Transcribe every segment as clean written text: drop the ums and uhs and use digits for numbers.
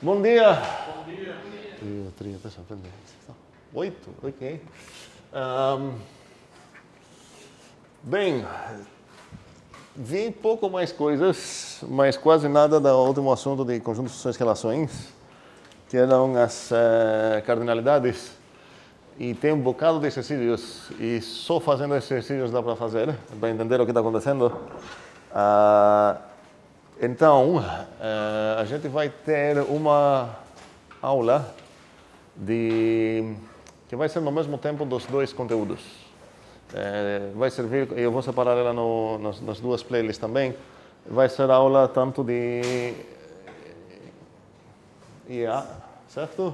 Bom dia. Bom dia. 8, ok. Bem, vi pouco mais coisas, mas quase nada do último assunto de conjuntos, funções e relações, que eram as cardinalidades. E tem um bocado de exercícios, e só fazendo exercícios dá para fazer, para entender o que está acontecendo. Então, a gente vai ter uma aula que vai ser no mesmo tempo dos dois conteúdos. Vai servir, eu vou separar ela nas duas playlists também. Vai ser aula tanto de IA, certo?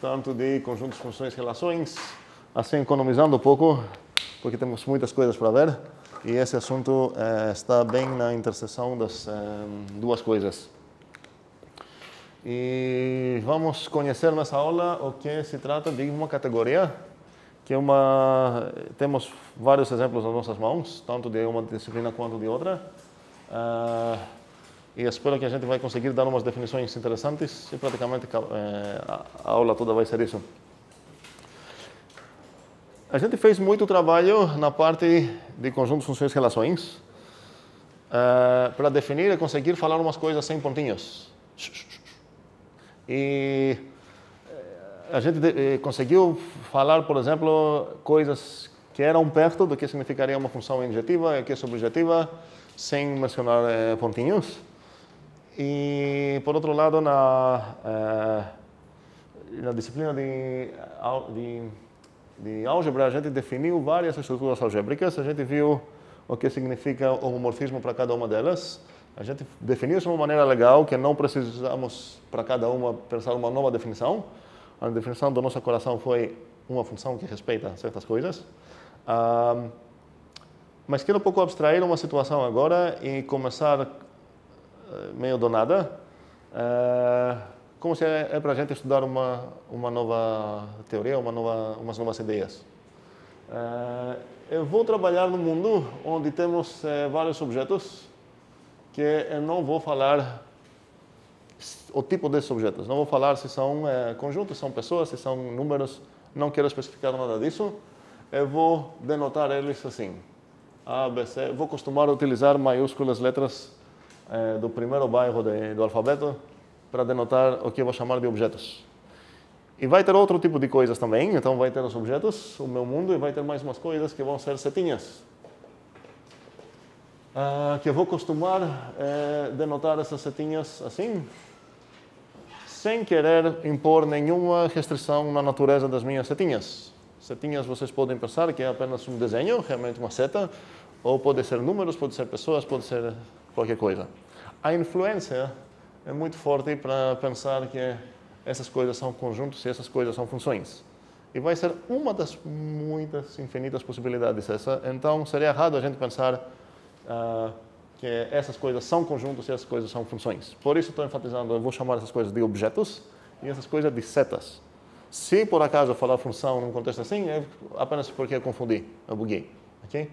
Tanto de conjuntos, funções e relações, assim economizando um pouco, porque temos muitas coisas para ver. E esse assunto está bem na interseção das duas coisas. E vamos conhecer nessa aula o que se trata de uma categoria, que temos vários exemplos nas nossas mãos, tanto de uma disciplina quanto de outra. E espero que a gente vai conseguir dar umas definições interessantes e praticamente a aula toda vai ser isso. A gente fez muito trabalho na parte de conjuntos, funções e relações para definir e conseguir falar umas coisas sem pontinhos. E a gente conseguiu falar, por exemplo, coisas que eram perto do que significaria uma função injetiva e que é subjetiva, sem mencionar pontinhos. E, por outro lado, na disciplina de álgebra, a gente definiu várias estruturas algébricas, a gente viu o que significa o homomorfismo para cada uma delas. A gente definiu isso de uma maneira legal, que não precisamos, para cada uma, pensar uma nova definição. A definição do nosso coração foi uma função que respeita certas coisas. Mas quero um pouco abstrair uma situação agora e começar meio do nada. Como se é para a gente estudar uma nova teoria, umas novas ideias. Eu vou trabalhar num mundo onde temos vários objetos que eu não vou falar o tipo desses objetos. Não vou falar se são conjuntos, se são pessoas, se são números. Não quero especificar nada disso. Eu vou denotar eles assim. A, B, C. Vou costumar utilizar maiúsculas letras do primeiro bairro do alfabeto para denotar o que eu vou chamar de objetos. E vai ter outro tipo de coisas também. Então vai ter os objetos, o meu mundo, e vai ter mais umas coisas que vão ser setinhas. Que eu vou costumar denotar essas setinhas assim, sem querer impor nenhuma restrição na natureza das minhas setinhas. Setinhas vocês podem pensar que é apenas um desenho, realmente uma seta, ou pode ser números, pode ser pessoas, pode ser qualquer coisa. A influência é muito forte para pensar que essas coisas são conjuntos e essas coisas são funções. E vai ser uma das muitas, infinitas possibilidades essa. Então, seria errado a gente pensar que essas coisas são conjuntos e essas coisas são funções. Por isso estou enfatizando, eu vou chamar essas coisas de objetos e essas coisas de setas. Se por acaso eu falar função num contexto assim, é apenas porque eu confundi, eu buguei. Okay?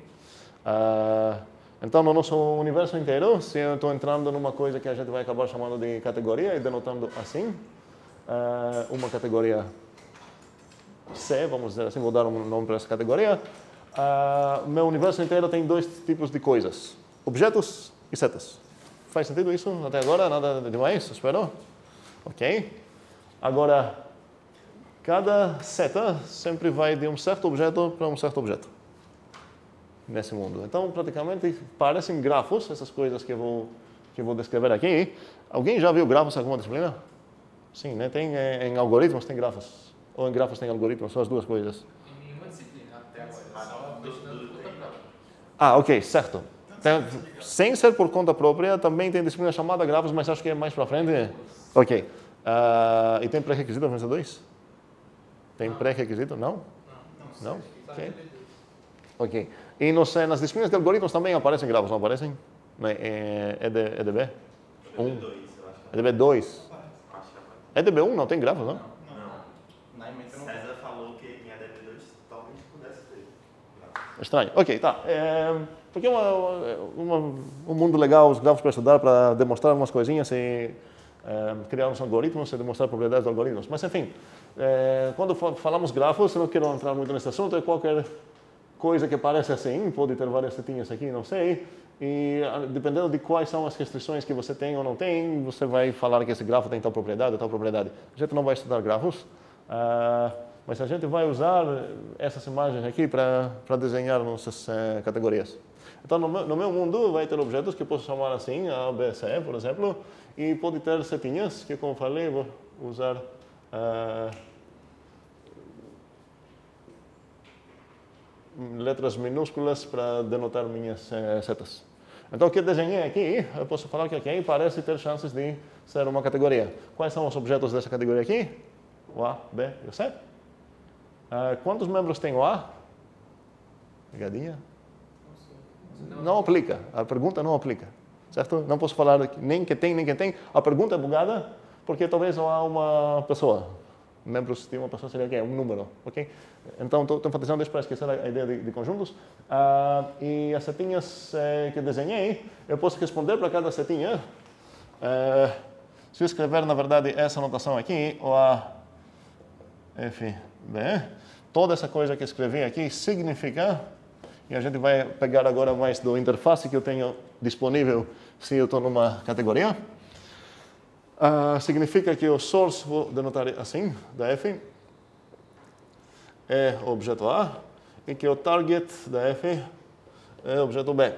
Então, no nosso universo inteiro, se eu estou entrando numa coisa que a gente vai acabar chamando de categoria e denotando assim, uma categoria C, vamos dizer assim, vou dar um nome para essa categoria. Meu universo inteiro tem dois tipos de coisas: objetos e setas. Faz sentido isso até agora? Nada demais? Espero? Ok. Agora, cada seta sempre vai de um certo objeto para um certo objeto nesse mundo. Então, praticamente, parecem grafos, essas coisas que eu vou descrever aqui. Alguém já viu grafos em alguma disciplina? Sim, né? Tem, em algoritmos tem grafos. Ou em grafos tem algoritmos, são as duas coisas. Em nenhuma disciplina até agora. Ok, certo. Sem ser por conta própria, também tem disciplina chamada grafos, mas acho que é mais para frente. Ok. E tem pré-requisito para 2? Tem pré-requisito? Não? Não? Ok. Ok. E nas disciplinas de algoritmos também aparecem grafos, não aparecem? EDB? 1? EDB 2? EDB 1 não tem grafos, não? César falou que em EDB2 talvez pudesse ter. Estranho. Ok, tá. Porque é um mundo legal, os grafos para estudar, para demonstrar algumas coisinhas e criar uns algoritmos e demonstrar propriedades de algoritmos. Mas, enfim, quando falamos grafos, eu não quero entrar muito nesse assunto, é qualquer coisa que parece assim, pode ter várias setinhas aqui, não sei, e dependendo de quais são as restrições que você tem ou não tem, você vai falar que esse grafo tem tal propriedade ou tal propriedade. A gente não vai estudar grafos, mas a gente vai usar essas imagens aqui para desenhar nossas categorias. Então, no meu mundo, vai ter objetos que eu posso chamar assim, A, B, C, por exemplo, e pode ter setinhas, que como falei, vou usar letras minúsculas para denotar minhas setas. Então, o que eu desenhei aqui, eu posso falar que aqui parece ter chances de ser uma categoria. Quais são os objetos dessa categoria aqui? O A, B e o C. Quantos membros tem o A? Pegadinha? Não aplica. A pergunta não aplica. Certo? Não posso falar nem que tem, nem que tem. A pergunta é bugada porque talvez não há uma pessoa. Membros de uma pessoa seria o quê? Um número. Okay? Então, estou enfatizando isso para esquecer a ideia de conjuntos. E as setinhas que desenhei, eu posso responder para cada setinha. Se eu escrever, na verdade, essa notação aqui, o A, F, B, toda essa coisa que escrevi aqui significa, e a gente vai pegar agora mais do interface que eu tenho disponível se eu estou numa categoria. Significa que o source, vou denotar assim, da F, é o objeto A, e que o target da F é o objeto B.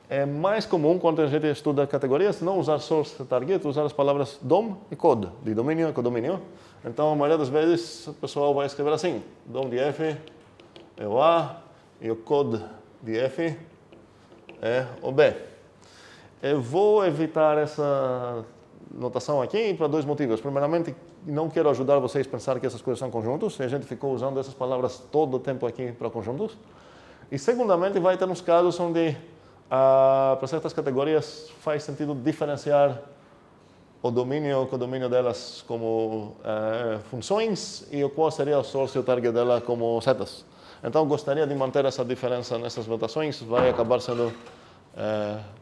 É mais comum, quando a gente estuda categorias, não usar source e target, usar as palavras DOM e code, de domínio e codomínio. Então, a maioria das vezes, o pessoal vai escrever assim, DOM de F é o A, e o code de F é o B. Eu vou evitar essa notação aqui para dois motivos. Primeiramente, não quero ajudar vocês a pensar que essas coisas são conjuntos, e a gente ficou usando essas palavras todo o tempo aqui para conjuntos. E, segundamente, vai ter uns casos onde, para certas categorias, faz sentido diferenciar o domínio e o codomínio delas como funções e o qual seria o source e o target dela como setas. Então, gostaria de manter essa diferença nessas notações, vai acabar sendo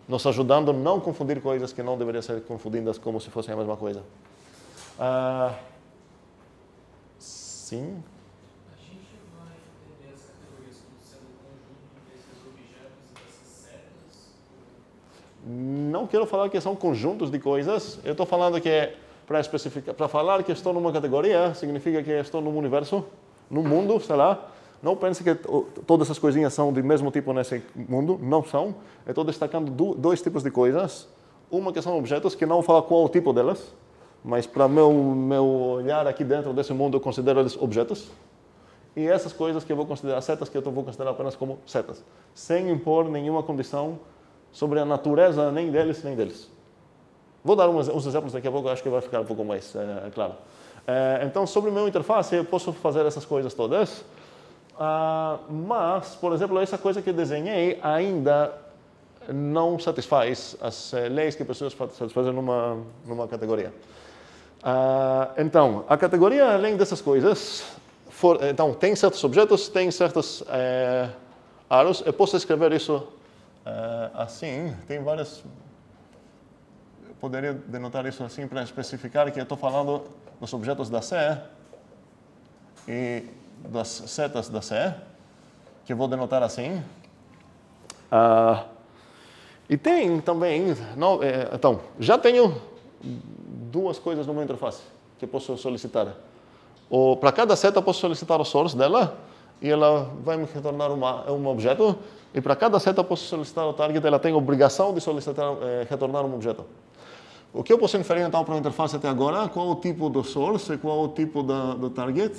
nos ajudando a não confundir coisas que não deveriam ser confundidas como se fossem a mesma coisa. Sim? A gente vai entender as categorias como sendo o conjunto desses objetos e dessas setas? Não quero falar que são conjuntos de coisas. Eu estou falando que para especificar, para falar que estou numa categoria, significa que estou num universo, num mundo, sei lá. Não pense que todas essas coisinhas são do mesmo tipo nesse mundo. Não são. Eu estou destacando dois tipos de coisas. Uma que são objetos, que não fala qual o tipo delas, mas para meu olhar aqui dentro desse mundo, eu considero eles objetos. E essas coisas que eu vou considerar setas, que eu vou considerar apenas como setas, sem impor nenhuma condição sobre a natureza nem deles, nem deles. Vou dar uns exemplos daqui a pouco, acho que vai ficar um pouco mais claro. Então, sobre o meu interface, eu posso fazer essas coisas todas. Mas, por exemplo, essa coisa que eu desenhei ainda não satisfaz as leis que pessoas satisfazem numa categoria. Então, a categoria, além dessas coisas, então, tem certos objetos, tem certos aros. Eu posso escrever isso assim, tem várias... Eu poderia denotar isso assim para especificar que eu estou falando dos objetos da C e das setas da C, que eu vou denotar assim. E tem também... então, já tenho duas coisas no meu interface que eu posso solicitar. Para cada seta, eu posso solicitar o source dela, e ela vai me retornar um objeto. E para cada seta, eu posso solicitar o target, ela tem a obrigação de solicitar, retornar um objeto. O que eu posso inferir, então, para a interface até agora? Qual o tipo do source e qual o tipo do target?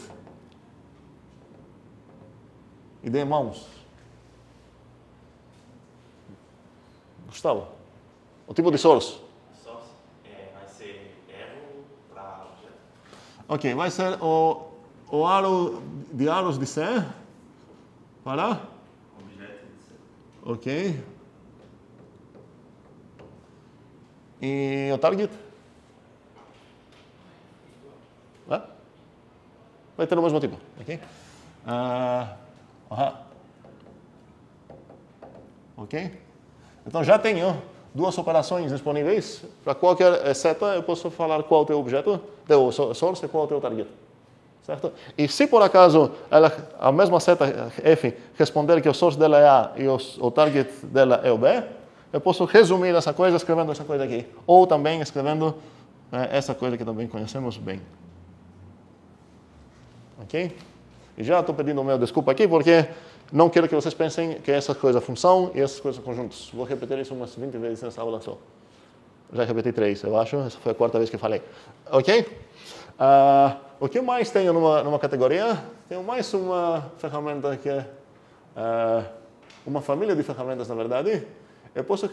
E dê mãos. Gustavo, o tipo de source? Source vai ser arrow para objeto. Ok, vai ser o aro de aros de C para? Objeto de C. Ok. E o target? Vai ter o mesmo tipo. Ok. Ok. Então já tenho duas operações disponíveis. Para qualquer seta, eu posso falar qual é o teu objeto, teu source e qual é o teu target. Certo? E se por acaso a mesma seta f responder que o source dela é A e o target dela é o B, eu posso resumir essa coisa escrevendo essa coisa aqui. Ou também escrevendo essa coisa que também conhecemos bem. Ok? E já estou pedindo meu desculpa aqui porque não quero que vocês pensem que essas coisas função e essas coisas são conjuntos. Vou repetir isso umas 20 vezes nessa aula só. Já repeti 3, eu acho. Essa foi a quarta vez que falei. Ok? O que mais tenho numa categoria? Tenho mais uma ferramenta que é uma família de ferramentas, na verdade. Eu posso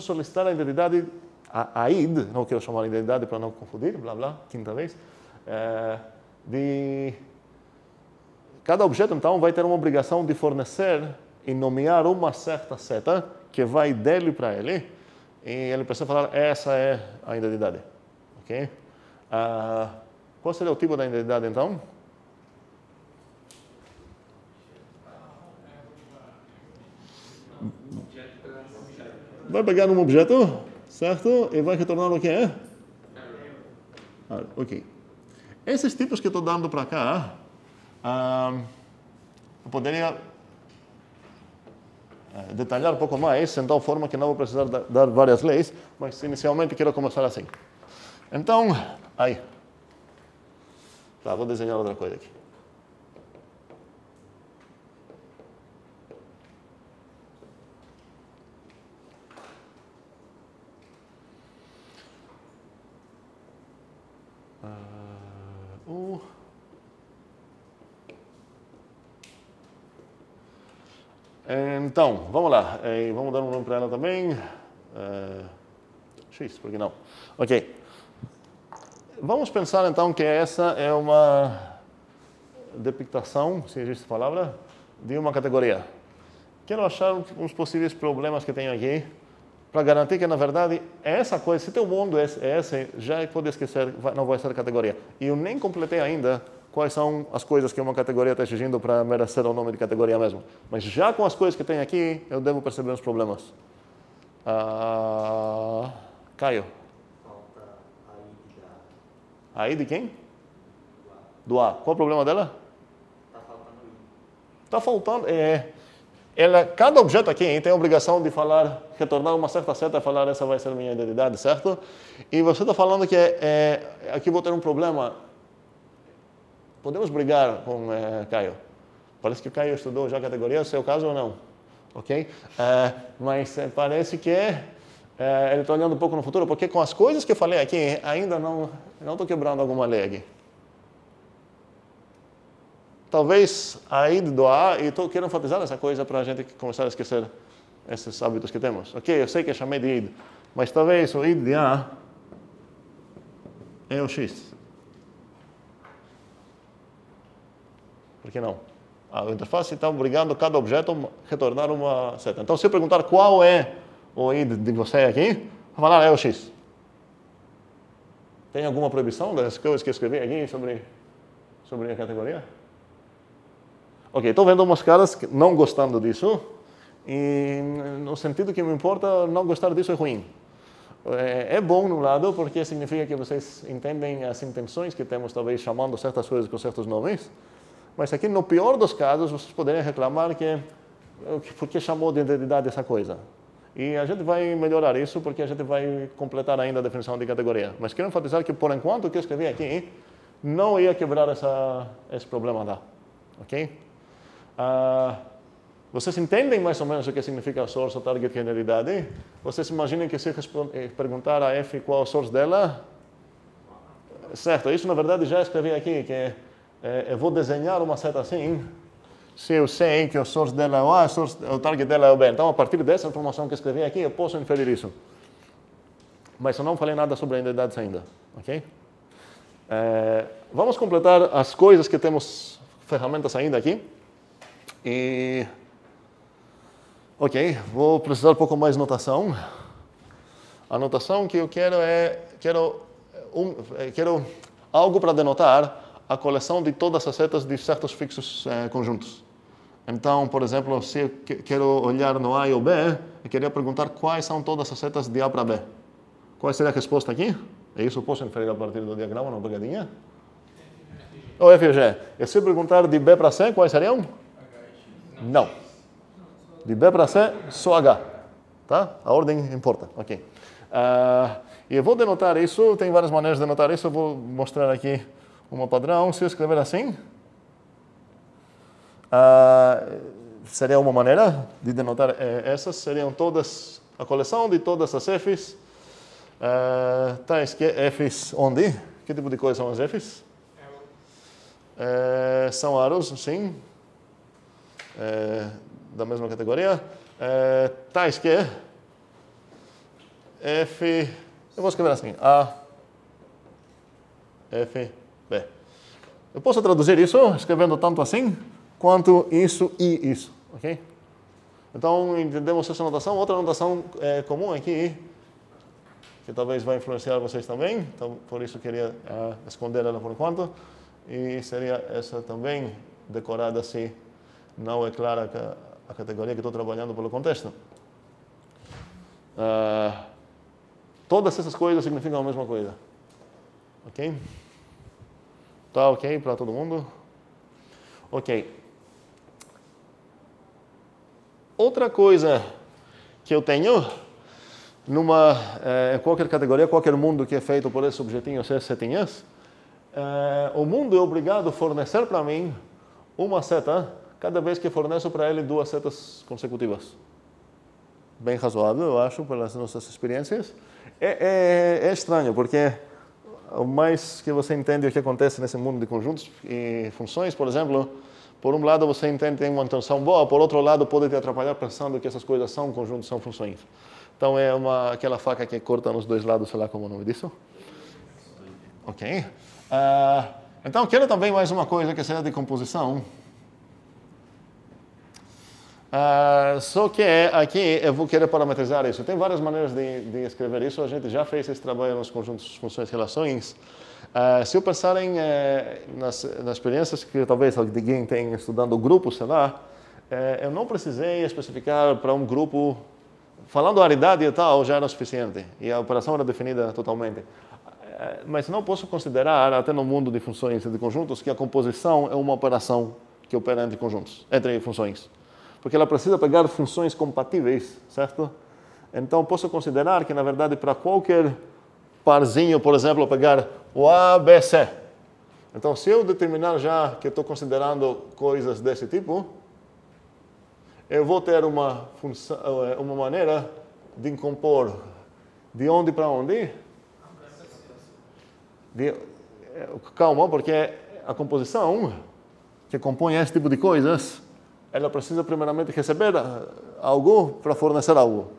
solicitar a identidade, a ID, não quero chamar de identidade para não confundir, blá blá, quinta vez. Cada objeto, então, vai ter uma obrigação de fornecer e nomear uma certa seta que vai dele para ele. E ele precisa falar, essa é a identidade. Ok? Qual seria o tipo da identidade, então? Vai pegar um objeto, certo? E vai retornar o que é? Ok. Esses tipos que eu estou dando para cá, eu poderia detalhar um pouco mais, em tal forma que não vou precisar dar várias leis, mas inicialmente quero começar assim. Então, aí. Tá, vou desenhar outra coisa aqui. Então, vamos lá. Vamos dar um nome para ela também. X, por que não? Ok. Vamos pensar então que essa é uma depictação, se existe palavra, de uma categoria. Quero achar uns possíveis problemas que tem aqui para garantir que, na verdade, essa coisa, se teu mundo é esse, já pode esquecer, não vai ser categoria. E eu nem completei ainda quais são as coisas que uma categoria está exigindo para merecer o nome de categoria mesmo. Mas já com as coisas que tem aqui, eu devo perceber os problemas. Caio. A I de quem? Do A. Qual o problema dela? Está faltando I. Está faltando. Cada objeto aqui tem a obrigação de falar, retornar uma certa seta e falar essa vai ser minha identidade, certo? E você está falando que aqui vou ter um problema. Podemos brigar com Caio. Parece que o Caio estudou já a categoria, é o seu caso ou não? Ok? Mas parece que ele está olhando um pouco no futuro, porque com as coisas que eu falei aqui, ainda não estou quebrando alguma lei aqui. Talvez a ID do A, e quero enfatizar essa coisa para a gente começar a esquecer esses hábitos que temos. Ok, eu sei que eu chamei de ID, mas talvez o ID de A é o X. Por que não? A interface está obrigando cada objeto a retornar uma seta. Então, se eu perguntar qual é o ID de você aqui, vou falar é o X. Tem alguma proibição das coisas que eu escrevi aqui sobre a categoria? Ok, estou vendo umas caras não gostando disso, e no sentido que me importa, não gostar disso é ruim. É bom, num lado, porque significa que vocês entendem as intenções que temos, talvez chamando certas coisas com certos nomes, mas aqui, no pior dos casos, vocês poderiam reclamar por que chamou de identidade essa coisa. E a gente vai melhorar isso, porque a gente vai completar ainda a definição de categoria. Mas quero enfatizar que, por enquanto, o que eu escrevi aqui não ia quebrar esse problema lá. Ok? Vocês entendem mais ou menos o que significa source, target e identidade? Vocês imaginem que se perguntar a F qual é o source dela, certo, isso na verdade já escrevi aqui, que eu vou desenhar uma seta assim, se eu sei que o source dela é o A, o target dela é o B. Então, a partir dessa informação que escrevi aqui, eu posso inferir isso. Mas eu não falei nada sobre a identidade ainda, ok? Vamos completar as coisas que temos ferramentas ainda aqui. Ok, vou precisar um pouco mais de notação. A notação que eu quero quero algo para denotar a coleção de todas as setas de certos fixos conjuntos. Então, por exemplo, se eu quero olhar no A e o B, eu queria perguntar quais são todas as setas de A para B. Qual seria a resposta aqui? E isso posso inferir a partir do diagrama, uma pegadinha? Ou F e G. E se eu perguntar de B para C, quais seriam? Não. De B para C, só H. Tá? A ordem importa. Ok. E eu vou denotar isso, tem várias maneiras de denotar isso, eu vou mostrar aqui uma padrão. Se eu escrever assim, seria uma maneira de denotar essas, seriam todas, a coleção de todas as Fs, tais que Fs onde? Que tipo de coisa são as Fs? São aros, sim, da mesma categoria, tais que F, eu vou escrever assim, A, F, B. Eu posso traduzir isso escrevendo tanto assim, quanto isso e isso, ok? Então, entendemos essa notação. Outra notação comum aqui, que talvez vai influenciar vocês também, então, por isso queria esconder ela por enquanto, e seria essa também, decorada se não é clara a categoria que estou trabalhando pelo contexto. Todas essas coisas significam a mesma coisa. Ok? Tá ok para todo mundo? Ok. Outra coisa que eu tenho, em qualquer categoria, qualquer mundo que é feito por esses objetinhos, essas setinhas, o mundo é obrigado a fornecer para mim uma seta cada vez que forneço para ele duas setas consecutivas. Bem razoável, eu acho, pelas nossas experiências. É estranho, porque o mais que você entende o que acontece nesse mundo de conjuntos e funções, por exemplo, por um lado você entende tem uma intenção boa, por outro lado pode te atrapalhar pensando que essas coisas são conjuntos, são funções. Então é aquela faca que corta nos dois lados, sei lá como é o nome disso. Ok. Então quero também mais uma coisa que seja de composição. Só que aqui eu vou querer parametrizar isso. Tem várias maneiras de escrever isso. A gente já fez esse trabalho nos conjuntos, funções, relações. Se eu pensar nas experiências que talvez alguém tenha estudando grupos, sei lá, eu não precisei especificar para um grupo, falando aridade e tal, já era suficiente. E a operação era definida totalmente. Mas não posso considerar, até no mundo de funções e de conjuntos, que a composição é uma operação que opera entre conjuntos, entre funções. Porque ela precisa pegar funções compatíveis, certo? Então, posso considerar que, na verdade, para qualquer parzinho, por exemplo, pegar o A, B, C. Então, se eu determinar já que estou considerando coisas desse tipo, eu vou ter uma maneira de compor de onde para onde? Calma, porque a composição que compõe esse tipo de coisas, ela precisa primeiramente receber algo para fornecer algo.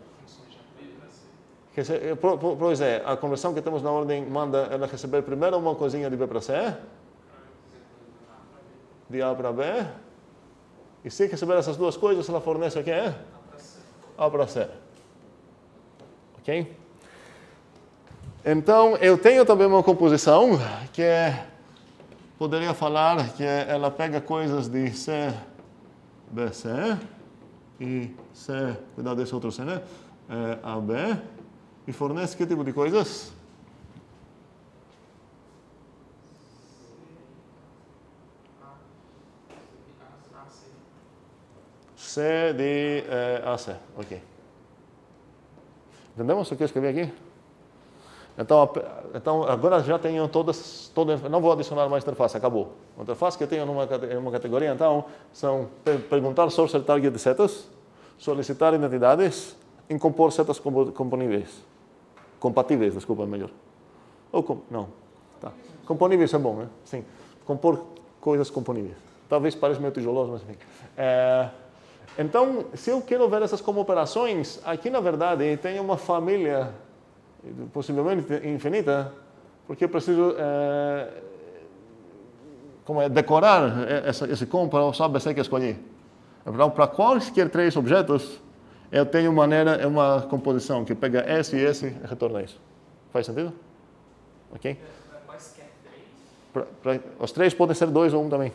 Pois é, a conversão que temos na ordem manda ela receber primeiro uma coisinha de B para C, de A para B, e se receber essas duas coisas, ela fornece o que é? A para C. Ok? Então, eu tenho também uma composição que poderia falar que ela pega coisas de C, B, C, e C, cuidado desse outro C, né? A, B, e fornece que tipo de coisas? C de AC, ok. Entendemos o que eu escrevi aqui? Então agora já tenho todas, não vou adicionar mais interface, acabou. A interface que eu tenho numa categoria, então, são perguntar source target de setas, solicitar identidades e compor setas compatíveis, desculpa, melhor. Não, tá. Componíveis é bom, né? Sim, compor coisas componíveis. Talvez pareça meio tijoloso, mas enfim. Então, se eu quero ver essas como operações, aqui na verdade tem uma família possivelmente infinita, porque eu preciso decorar esse com para o ABC que escolhi. Então, para quaisquer três objetos, eu tenho uma composição que pega esse e esse e retorna isso. Faz sentido? Ok? Quaisquer três? Os três podem ser dois ou um também.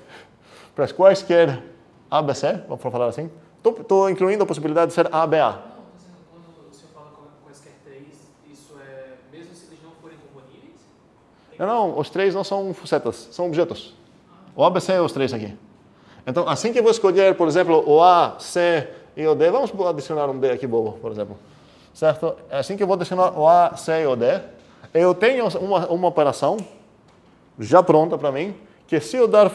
Para quaisquer ABC, vamos falar assim. Estou incluindo a possibilidade de ser ABA. Não, estou dizendo, quando o senhor fala quaisquer três, isso é, mesmo se eles não forem compatíveis? Não, os três não são setas, são objetos. O ABC é os três aqui. Então, assim que eu vou escolher, por exemplo, o A, C e o D, vamos adicionar um D aqui bobo, por exemplo. Certo? Assim que eu vou adicionar o A, C e o D, eu tenho uma operação já pronta para mim, que se eu dar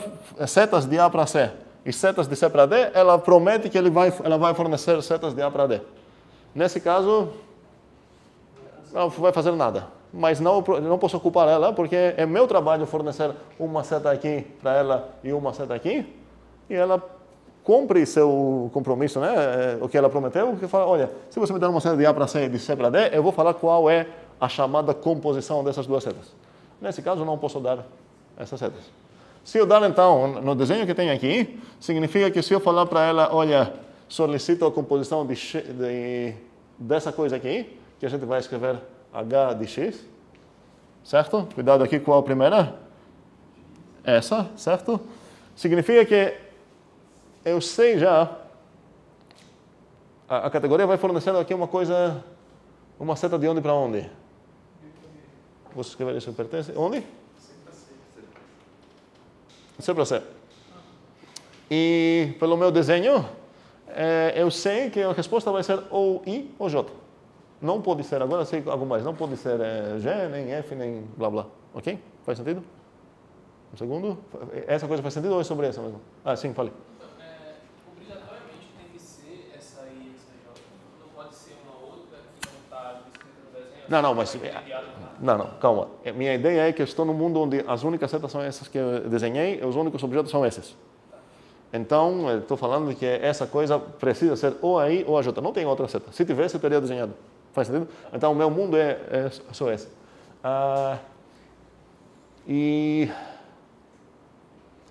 setas de A para C e setas de C para D, ela promete que ela vai fornecer setas de A para D. Nesse caso, não vai fazer nada. Mas não posso ocupar ela, porque é meu trabalho fornecer uma seta aqui para ela e uma seta aqui, e ela cumpre seu compromisso, né? O que ela prometeu, que fala, olha, se você me der uma seta de A para C e de C para D, eu vou falar qual é a chamada composição dessas duas setas. Nesse caso, não posso dar essas setas. Se eu dar, então, no desenho que tem aqui, significa que se eu falar para ela, olha, solicito a composição dessa coisa aqui, que a gente vai escrever H de X, certo? Cuidado aqui com a primeira. Essa, certo? Significa que eu sei já, a categoria vai fornecendo aqui uma coisa, uma seta de onde para onde? Vou escrever isso pertence. Onde? C para C. E pelo meu desenho, eu sei que a resposta vai ser ou I ou J. Não pode ser, agora sei algo mais, não pode ser G, nem F, nem blá blá. Ok? Faz sentido? Um segundo. Essa coisa faz sentido ou é sobre essa mesmo? Ah, sim, fale. Obrigatoriamente tem que ser essa I e essa J. Não pode ser uma outra que não está descrita no desenho. Não, mas... Não, calma. Minha ideia é que eu estou num mundo onde as únicas setas são essas que eu desenhei e os únicos objetos são esses. Então, eu estou falando de que essa coisa precisa ser ou a I ou a J. Não tem outra seta. Se tivesse, eu teria desenhado. Faz sentido? Então, o meu mundo é só esse.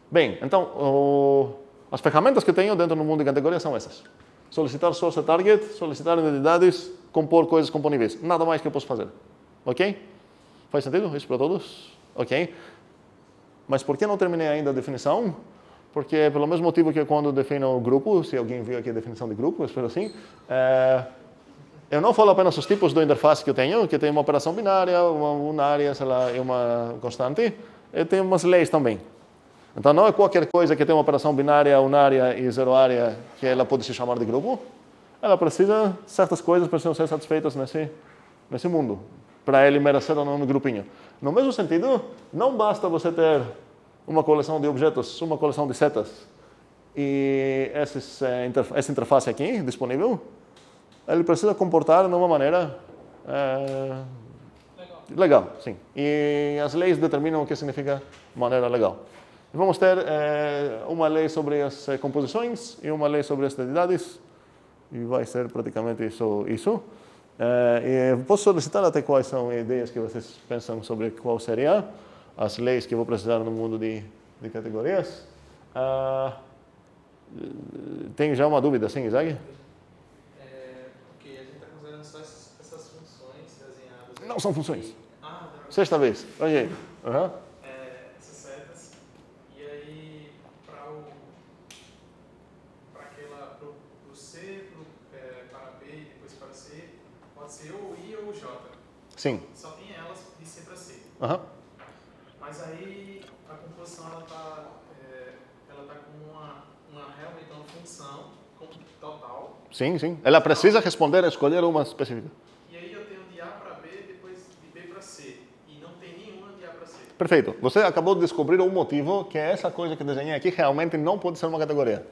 Bem, então, as ferramentas que eu tenho dentro do mundo de categorias são essas. Solicitar source target, solicitar identidades, compor coisas componíveis. Nada mais que eu posso fazer. Ok? Faz sentido isso para todos? Ok. Mas por que não terminei ainda a definição? Porque pelo mesmo motivo que quando defino o grupo, se alguém viu aqui a definição de grupo, eu espero assim, eu não falo apenas os tipos do interface que eu tenho, que tem uma operação binária, uma unária, sei lá, e uma constante. Eu tenho umas leis também. Então não é qualquer coisa que tem uma operação binária, unária e zeroária que ela pode se chamar de grupo. Ela precisa, certas coisas precisam ser satisfeitas nesse mundo, para ele merecer ou não no grupinho. No mesmo sentido, não basta você ter uma coleção de objetos, uma coleção de setas e essa interface aqui disponível, ele precisa comportar de uma maneira legal, sim. E as leis determinam o que significa maneira legal. Vamos ter uma lei sobre as composições e uma lei sobre as identidades, e vai ser praticamente isso. Posso solicitar até quais são as ideias que vocês pensam sobre qual seria as leis que eu vou precisar no mundo de categorias. Tenho já uma dúvida, sim, Isaac? Porque a gente está considerando só essas funções desenhadas. Não são funções. Droga. Sexta vez. Olha aí. Essas setas. E aí, para o C, para B e depois para C, pode ser ou I ou J. Sim. Só tem elas de C para C. Mas aí a composição ela tá com realmente uma função total. Sim, sim. Ela precisa responder a escolher uma específica. E aí eu tenho de A para B, depois de B para C. E não tem nenhuma de A para C. Perfeito. Você acabou de descobrir um motivo que essa coisa que desenhei aqui realmente não pode ser uma categoria.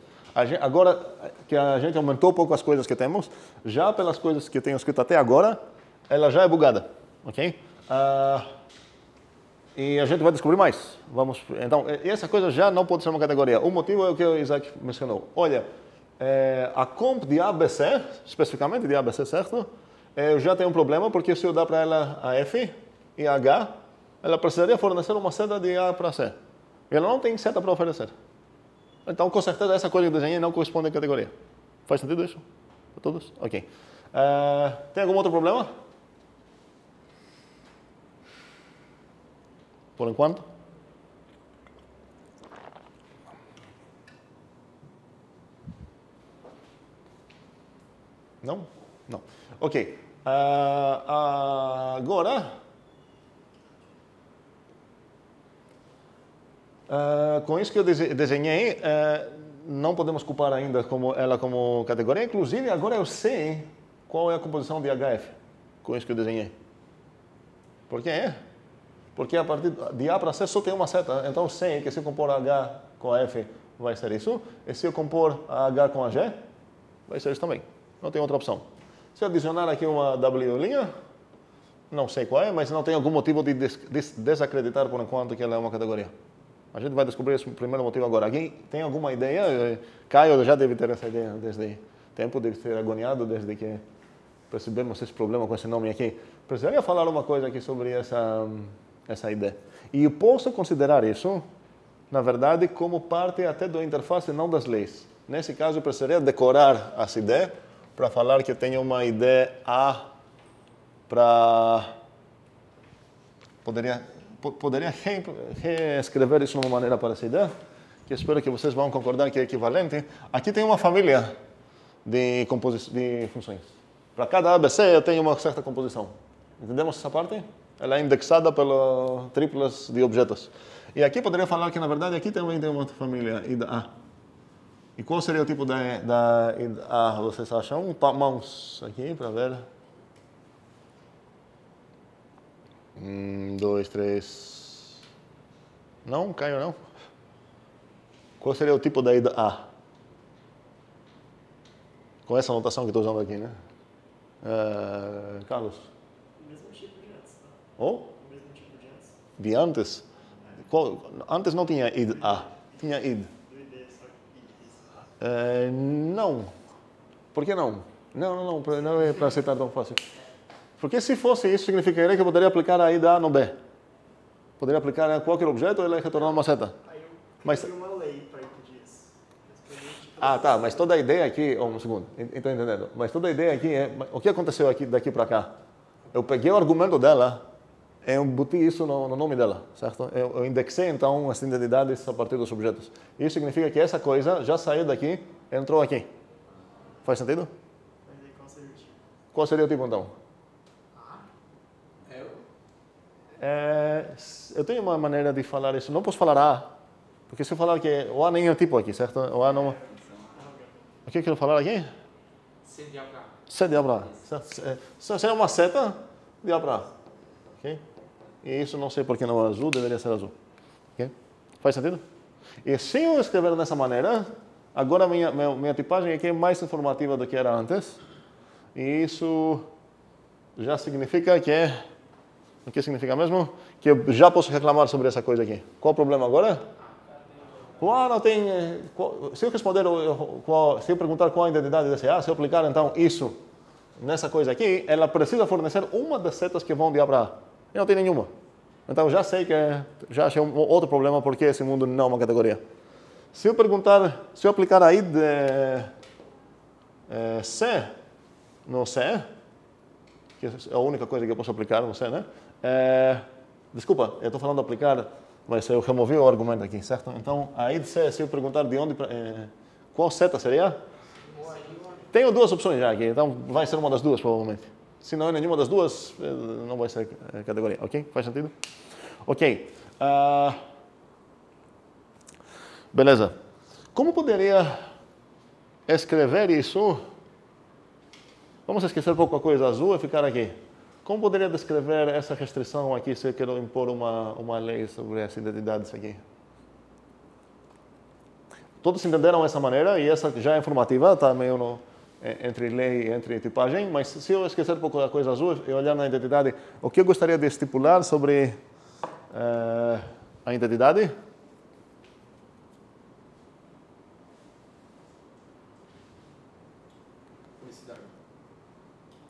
Agora que a gente aumentou um pouco as coisas que temos, já pelas coisas que eu tenho escrito até agora, ela já é bugada. Ok? E a gente vai descobrir mais. Então, essa coisa já não pode ser uma categoria. O motivo é o que o Isaac mencionou. Olha, a comp de ABC, especificamente de ABC, certo? Eu já tenho um problema, porque se eu dar para ela a F e a H, ela precisaria fornecer uma seta de A para C. E ela não tem seta para oferecer. Então, com certeza, essa coisa que eu desenhei não corresponde à categoria. Faz sentido isso? Para todos? Ok. Tem algum outro problema? Por enquanto? Não? Não. Ok. Agora, com isso que eu desenhei, não podemos culpar ainda ela como categoria. Inclusive, agora eu sei qual é a composição de HF, com isso que eu desenhei. Por quê? Porque a partir de A para C só tem uma seta. Então, eu sei que se eu compor H com F, vai ser isso. E se eu compor H com G, vai ser isso também. Não tem outra opção. Se eu adicionar aqui uma W', não sei qual é, mas não tem algum motivo de desacreditar por enquanto que ela é uma categoria. A gente vai descobrir esse primeiro motivo agora. Alguém tem alguma ideia? Caio já deve ter essa ideia desde tempo, deve ter agoniado desde que percebemos esse problema com esse nome aqui. Precisaria falar uma coisa aqui sobre essa ideia. E eu posso considerar isso, na verdade, como parte até da interface, não das leis. Nesse caso, eu precisaria decorar essa ideia para falar que eu tenho uma ideia A para... Poderia reescrever isso de uma maneira parecida, que espero que vocês vão concordar que é equivalente. Aqui tem uma família de funções. Para cada ABC eu tenho uma certa composição. Entendemos essa parte? Ela é indexada pelas triplas de objetos. E aqui poderia falar que, na verdade, aqui também tem uma família ida A. E qual seria o tipo da ida A? Vocês acham? Mãos aqui, para ver. 1, 2, 3... Não, Caio, não. Qual seria o tipo da ida A? Com essa anotação que estou usando aqui, né? Carlos? O mesmo tipo de antes, tá? Oh? O mesmo tipo de antes. De antes? Antes não tinha id A, tinha id. Do ID, só que id. Não. Por que não? Não é para aceitar tão fácil. Porque se fosse isso, significaria que eu poderia aplicar a ida A no B. Poderia aplicar a qualquer objeto e ele retornar uma seta. Aí eu Mas... criei uma lei para impedir isso. tá, mas toda a ideia aqui... um segundo, estou entendendo. Mas toda a ideia aqui é... O que aconteceu aqui, daqui para cá? Eu peguei o argumento dela, eu embuti isso no nome dela, certo? Eu indexei, então, as identidades a partir dos objetos. Isso significa que essa coisa já saiu daqui, entrou aqui. Faz sentido? Mas aí qual seria o tipo? Qual seria o tipo, então? Eu tenho uma maneira de falar isso. Não posso falar A, porque se eu falar que o A nem é o tipo aqui, certo? O A não... O que eu quero falar aqui? C de A para A. C de A para A. Se é uma seta, de A para A. Okay? E isso não sei porque não é azul, deveria ser azul. Okay? Faz sentido? E se eu escrever dessa maneira, agora minha tipagem aqui é mais informativa do que era antes. E isso já significa que... O que significa mesmo? Que eu já posso reclamar sobre essa coisa aqui. Qual o problema agora? Não tem... Se eu responder, se eu perguntar qual a identidade desse A, se eu aplicar então isso nessa coisa aqui, ela precisa fornecer uma das setas que vão de A para A. E não tem nenhuma. Então já sei que já achei outro problema porque esse mundo não é uma categoria. Se eu aplicar a id C no C, que é a única coisa que eu posso aplicar no C, né? Desculpa, eu estou falando aplicar, mas eu removi o argumento aqui, certo? Então, a id C, se eu perguntar de onde, qual seta seria? Tenho duas opções já aqui, então vai ser uma das duas, provavelmente. Se não é nenhuma das duas, não vai ser categoria, ok? Faz sentido? Ok. Beleza. Como poderia escrever isso? Vamos esquecer um pouco a coisa azul e ficar aqui. Como poderia descrever essa restrição aqui se eu quero impor uma lei sobre essa identidade aqui? Todos entenderam essa maneira e essa já é informativa, está meio entre lei e entre tipagem, mas se eu esquecer um pouco da coisa azul e olhar na identidade, o que eu gostaria de estipular sobre a identidade?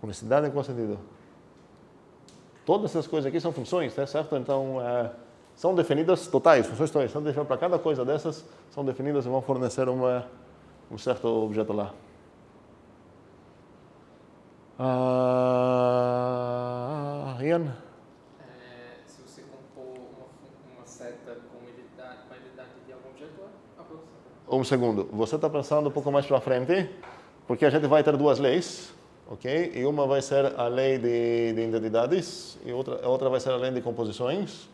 Unicidade em qual sentido? Todas essas coisas aqui são funções, tá certo? Então, são definidas totais, funções totais. São definidas para cada coisa dessas, são definidas e vão fornecer um certo objeto lá. Ian? Se você compor uma seta com uma identidade de algum objeto, é a produção. Um segundo. Você está pensando um pouco mais para frente, porque a gente vai ter duas leis. ok? E uma vai ser a lei de identidades e outra vai ser a lei de composições.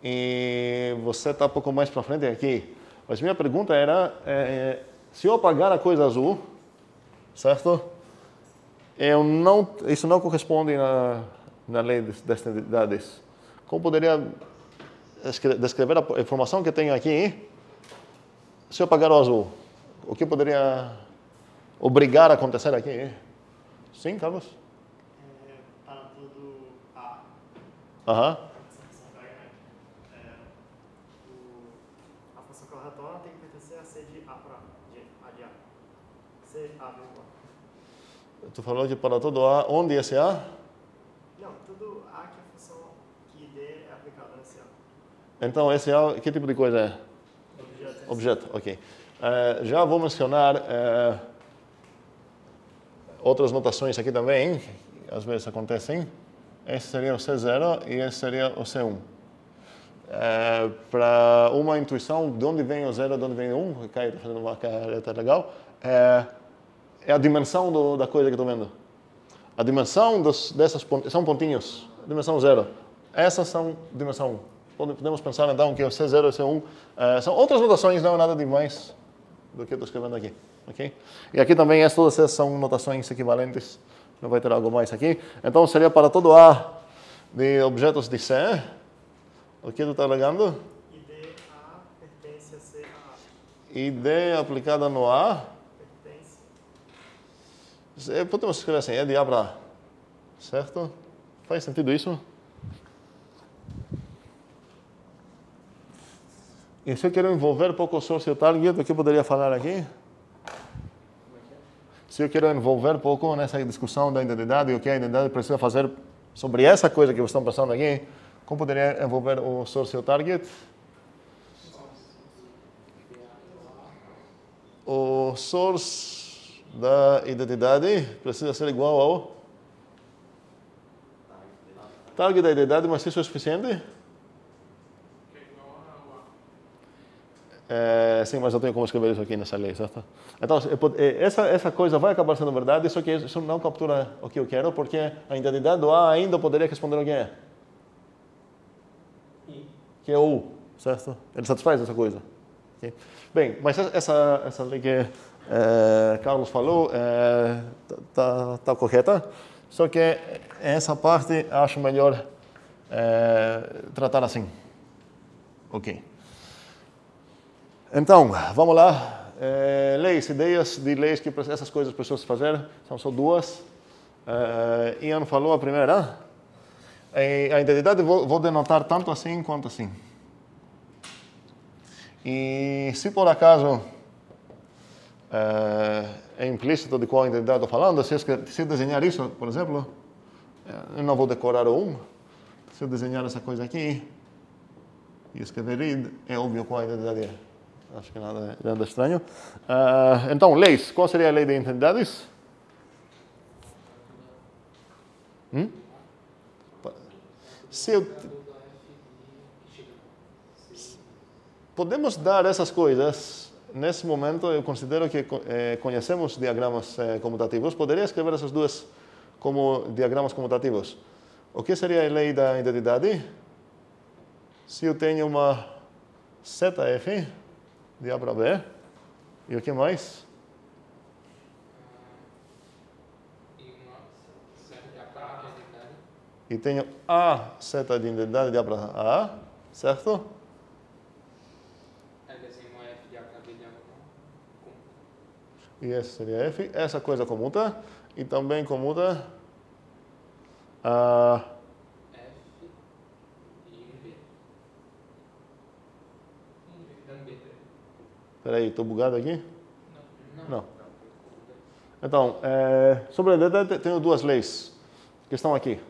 E você está um pouco mais para frente aqui. Mas minha pergunta era, se eu apagar a coisa azul, certo? Isso não corresponde na lei das identidades. Como poderia descrever a informação que tenho aqui se eu apagar o azul? O que poderia obrigar a acontecer aqui? Sim, Carlos? Para todo A. Aham. A função que ela retorna tem que pertencer a C de A para A de A. C, A, vírgula. Tu falou que para todo A, onde esse A? Não, tudo A que a função que D é aplicada nesse A. Então, esse A, que tipo de coisa é? Objeto, ok. Já vou mencionar outras notações aqui também, às vezes acontecem. Esse seria o C0 e esse seria o C1. Para uma intuição de onde vem o 0 e de onde vem o 1, o Caio está fazendo uma careta legal, é a dimensão da coisa que estou vendo. A dimensão dessas pontinhas, são pontinhos, dimensão 0. Essas são dimensão 1. Podemos pensar então que o C0 e o C1 são outras notações, não é nada demais do que eu estou escrevendo aqui. Okay? E aqui também todas essas são notações equivalentes, não vai ter algo mais aqui. Então seria para todo A de objetos de C, o que tu está alegando? ID A pertence a C a A. ID aplicada no A. Pertence. Podemos escrever assim, é de A para A. Certo? Faz sentido isso? E se eu quero envolver pouco o source e o target, o que eu poderia falar aqui? Se eu quero envolver pouco nessa discussão da identidade, o que a identidade precisa fazer sobre essa coisa que vocês estão pensando aqui, como poderia envolver o source e o target? O source da identidade precisa ser igual ao target da identidade, mas isso é suficiente? Sim, mas eu tenho como escrever isso aqui nessa lei, certo? Então, essa coisa vai acabar sendo verdade, só que isso não captura o que eu quero, porque a identidade do A ainda poderia responder o que é. Que é o U, certo? Ele satisfaz essa coisa. Okay? Bem, mas essa lei que Carlos falou está correta, só que essa parte acho melhor tratar assim. Ok. Então, vamos lá. Leis, ideias de leis que essas coisas precisam se fazer, são só duas. Ian falou a primeira. A identidade vou denotar tanto assim quanto assim. E se por acaso é implícito de qual identidade estou falando, se eu desenhar isso, por exemplo, eu não vou decorar o 1. Se eu desenhar essa coisa aqui e escrever id, é óbvio qual a identidade é. Acho que nada estranho. Então, leis. Qual seria a lei de identidades? Podemos dar essas coisas. Nesse momento, eu considero que conhecemos diagramas comutativos. Poderia escrever essas duas como diagramas comutativos. O que seria a lei da identidade? Se eu tenho uma ZF de A para B, e o que mais? E tenho A seta de identidade de A para A, certo? E esse seria F. Essa coisa comuta. E também comuta a F e um B. Um B. Espera aí, estou bugado aqui? Não. Então, sobre a identidade, tenho duas leis que estão aqui.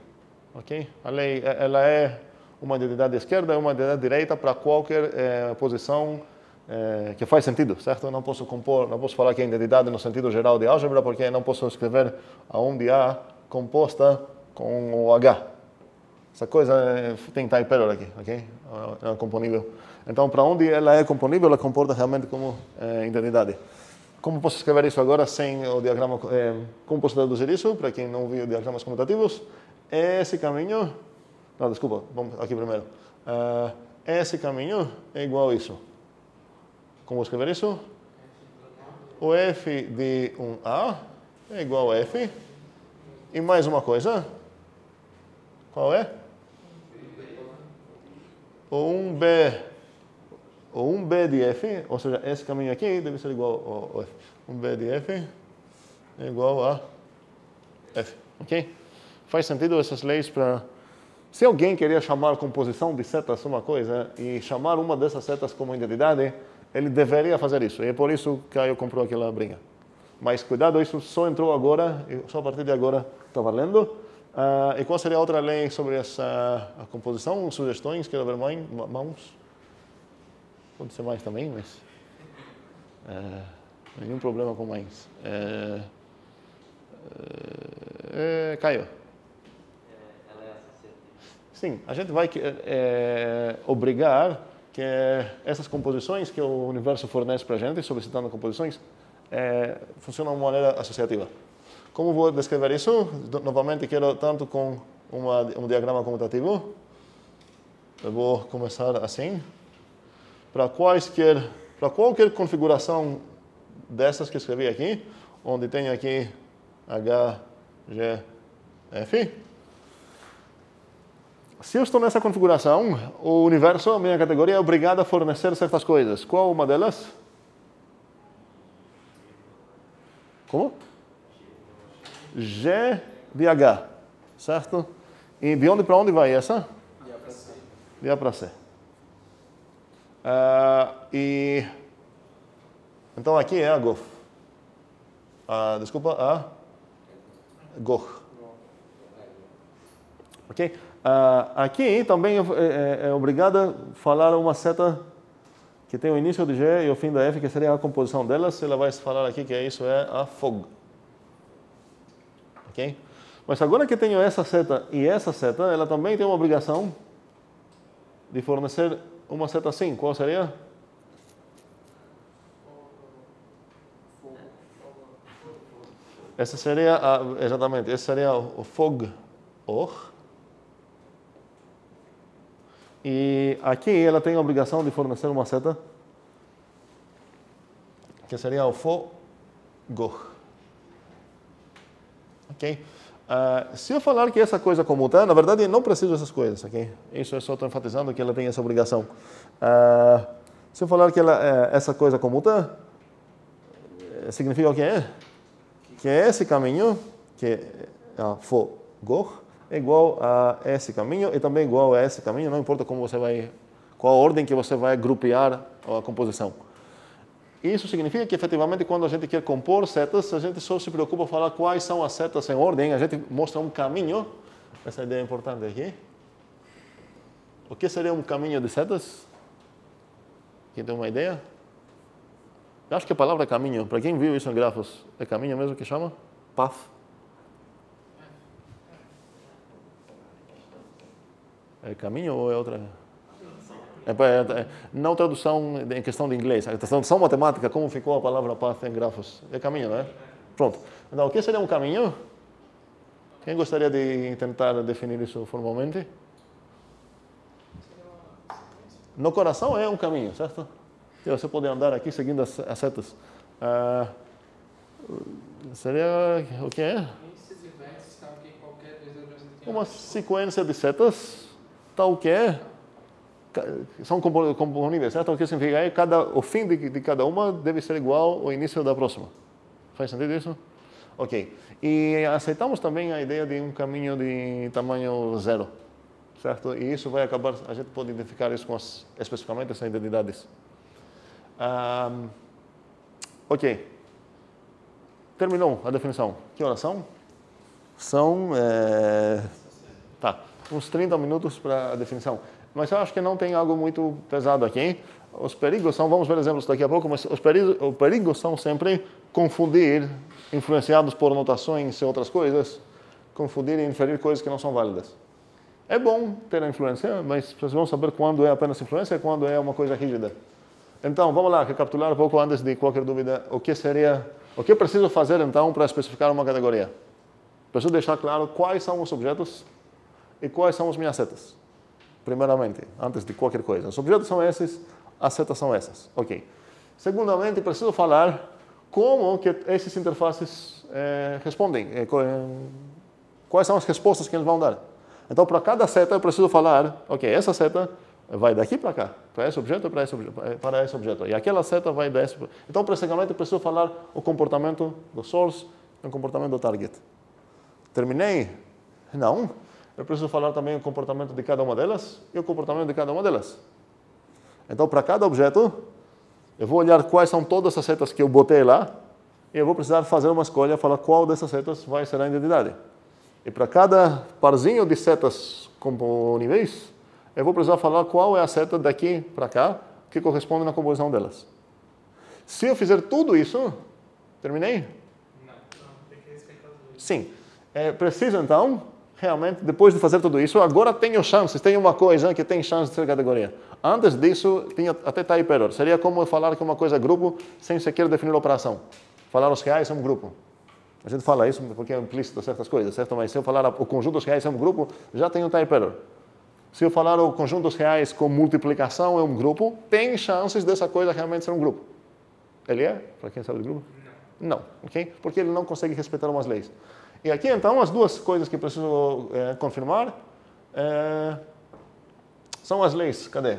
Ok? A lei ela é uma identidade esquerda e uma identidade direita para qualquer posição que faz sentido, certo? Eu não posso falar que é identidade no sentido geral de álgebra, porque não posso escrever onde A composta com o H. Essa coisa tem type error aqui, ok? É componível. Então, para onde ela é componível, ela comporta realmente como identidade. Como posso escrever isso agora sem o diagrama? Como posso traduzir isso, para quem não viu diagramas comutativos? Esse caminho... Não, desculpa, vamos aqui primeiro. Esse caminho é igual a isso. Como vou escrever isso? O f de 1A é igual a f. E mais uma coisa. Qual é? O 1B. O 1B de f, ou seja, esse caminho aqui deve ser igual ao f. 1B de f é igual a f. Ok? Faz sentido essas leis para... Se alguém queria chamar a composição de setas uma coisa e chamar uma dessas setas como identidade, ele deveria fazer isso. E é por isso que Caio comprou aquela briga. Mas cuidado, isso só entrou agora, e só a partir de agora está valendo. E qual seria a outra lei sobre essa composição? Sugestões? Quero ver mãos? Pode ser mais também, mas... nenhum problema com mais. Caio. Ela é associativa. Sim, a gente vai obrigar que essas composições que o universo fornece para a gente, solicitando composições, funcionam de uma maneira associativa. Como vou descrever isso? Novamente, quero tanto com um diagrama comutativo. Eu vou começar assim. Para qualquer configuração dessas que escrevi aqui, onde tenho aqui H, G, F. Se eu estou nessa configuração, o universo, a minha categoria, é obrigado a fornecer certas coisas. Qual uma delas? Como? G de H, certo? E de onde para onde vai essa? De A para C. De A para C. Então aqui é a Gof. Desculpa, a Goch. Ok? Aqui também é obrigado a falar uma seta que tem o início de G e o fim da F, que seria a composição delas. Ela vai falar aqui que isso é a Fog. Ok? Mas agora que tenho essa seta e essa seta, ela também tem uma obrigação de fornecer uma seta assim. Qual seria? Essa seria, exatamente, esse seria o Fog-Or. E aqui ela tem a obrigação de fornecer uma seta que seria o Fo-Goch. Ok? Se eu falar que essa coisa comuta, na verdade eu não preciso dessas coisas, ok? Isso eu só estou enfatizando que ela tem essa obrigação. Se eu falar que essa coisa comuta, significa o que é? Que esse caminho, que é a Fo-Goch, é igual a esse caminho e também igual a esse caminho, não importa como você vai, qual a ordem que você vai grupear a composição. Isso significa que, efetivamente, quando a gente quer compor setas, a gente só se preocupa em falar quais são as setas em ordem, a gente mostra um caminho. Essa ideia é importante aqui. O que seria um caminho de setas? Quem tem uma ideia? Eu acho que a palavra caminho, para quem viu isso em grafos, é caminho mesmo que chama? Path. É caminho ou é outra? Não tradução em questão de inglês, a tradução matemática, como ficou a palavra path em grafos? É caminho, não é? Pronto. Então, o que seria um caminho? Quem gostaria de tentar definir isso formalmente? No coração é um caminho, certo? E você pode andar aqui seguindo as setas. Seria o que é? Uma sequência de setas, tal que é, são componíveis, certo? O que significa é o fim de cada uma deve ser igual ao início da próxima. Faz sentido isso? Ok. E aceitamos também a ideia de um caminho de tamanho zero, certo? E isso vai acabar, a gente pode identificar isso com especificamente essas identidades. Ok. Terminou a definição. Que horas são? São uns 30 minutos para a definição. Mas eu acho que não tem algo muito pesado aqui. Os perigos são, vamos ver exemplos daqui a pouco, mas os perigos são sempre confundir, influenciados por notações e outras coisas, confundir e inferir coisas que não são válidas. É bom ter a influência, mas vocês vão saber quando é apenas influência e quando é uma coisa rígida. Então, vamos lá, recapitular um pouco antes de qualquer dúvida. O que preciso fazer, então, para especificar uma categoria? Preciso deixar claro quais são os objetos e quais são as minhas setas. Primeiramente, antes de qualquer coisa. Os objetos são esses, as setas são essas. Ok. Segundamente, preciso falar como que esses interfaces respondem. Quais são as respostas que eles vão dar. Então, para cada seta, eu preciso falar, ok, essa seta vai daqui para cá, para esse objeto, para esse objeto. E aquela seta vai desse. Então, basicamente, eu preciso falar o comportamento do source e o comportamento do target. Terminei? Não. Eu preciso falar também o comportamento de cada uma delas e o comportamento de cada uma delas. Então, para cada objeto, eu vou olhar quais são todas as setas que eu botei lá e eu vou precisar fazer uma escolha, falar qual dessas setas vai ser a identidade. E para cada parzinho de setas componíveis, eu vou precisar falar qual é a seta daqui para cá que corresponde na composição delas. Se eu fizer tudo isso, terminei? Não, tem que respeitar os dois. Sim. Preciso, então, realmente, depois de fazer tudo isso, agora tenho chances, tenho uma coisa que tem chance de ser categoria. Antes disso, tinha até type error. Seria como eu falar que uma coisa é grupo sem sequer definir a operação. Falar os reais é um grupo. A gente fala isso porque é implícito certas coisas, certo? Mas se eu falar o conjunto dos reais é um grupo, já tenho type error. Se eu falar o conjunto dos reais com multiplicação é um grupo, tem chances dessa coisa realmente ser um grupo. Ele é? Para quem sabe do grupo? Não. Ok? Porque ele não consegue respeitar umas leis. E aqui, então, as duas coisas que preciso confirmar são as leis. Cadê?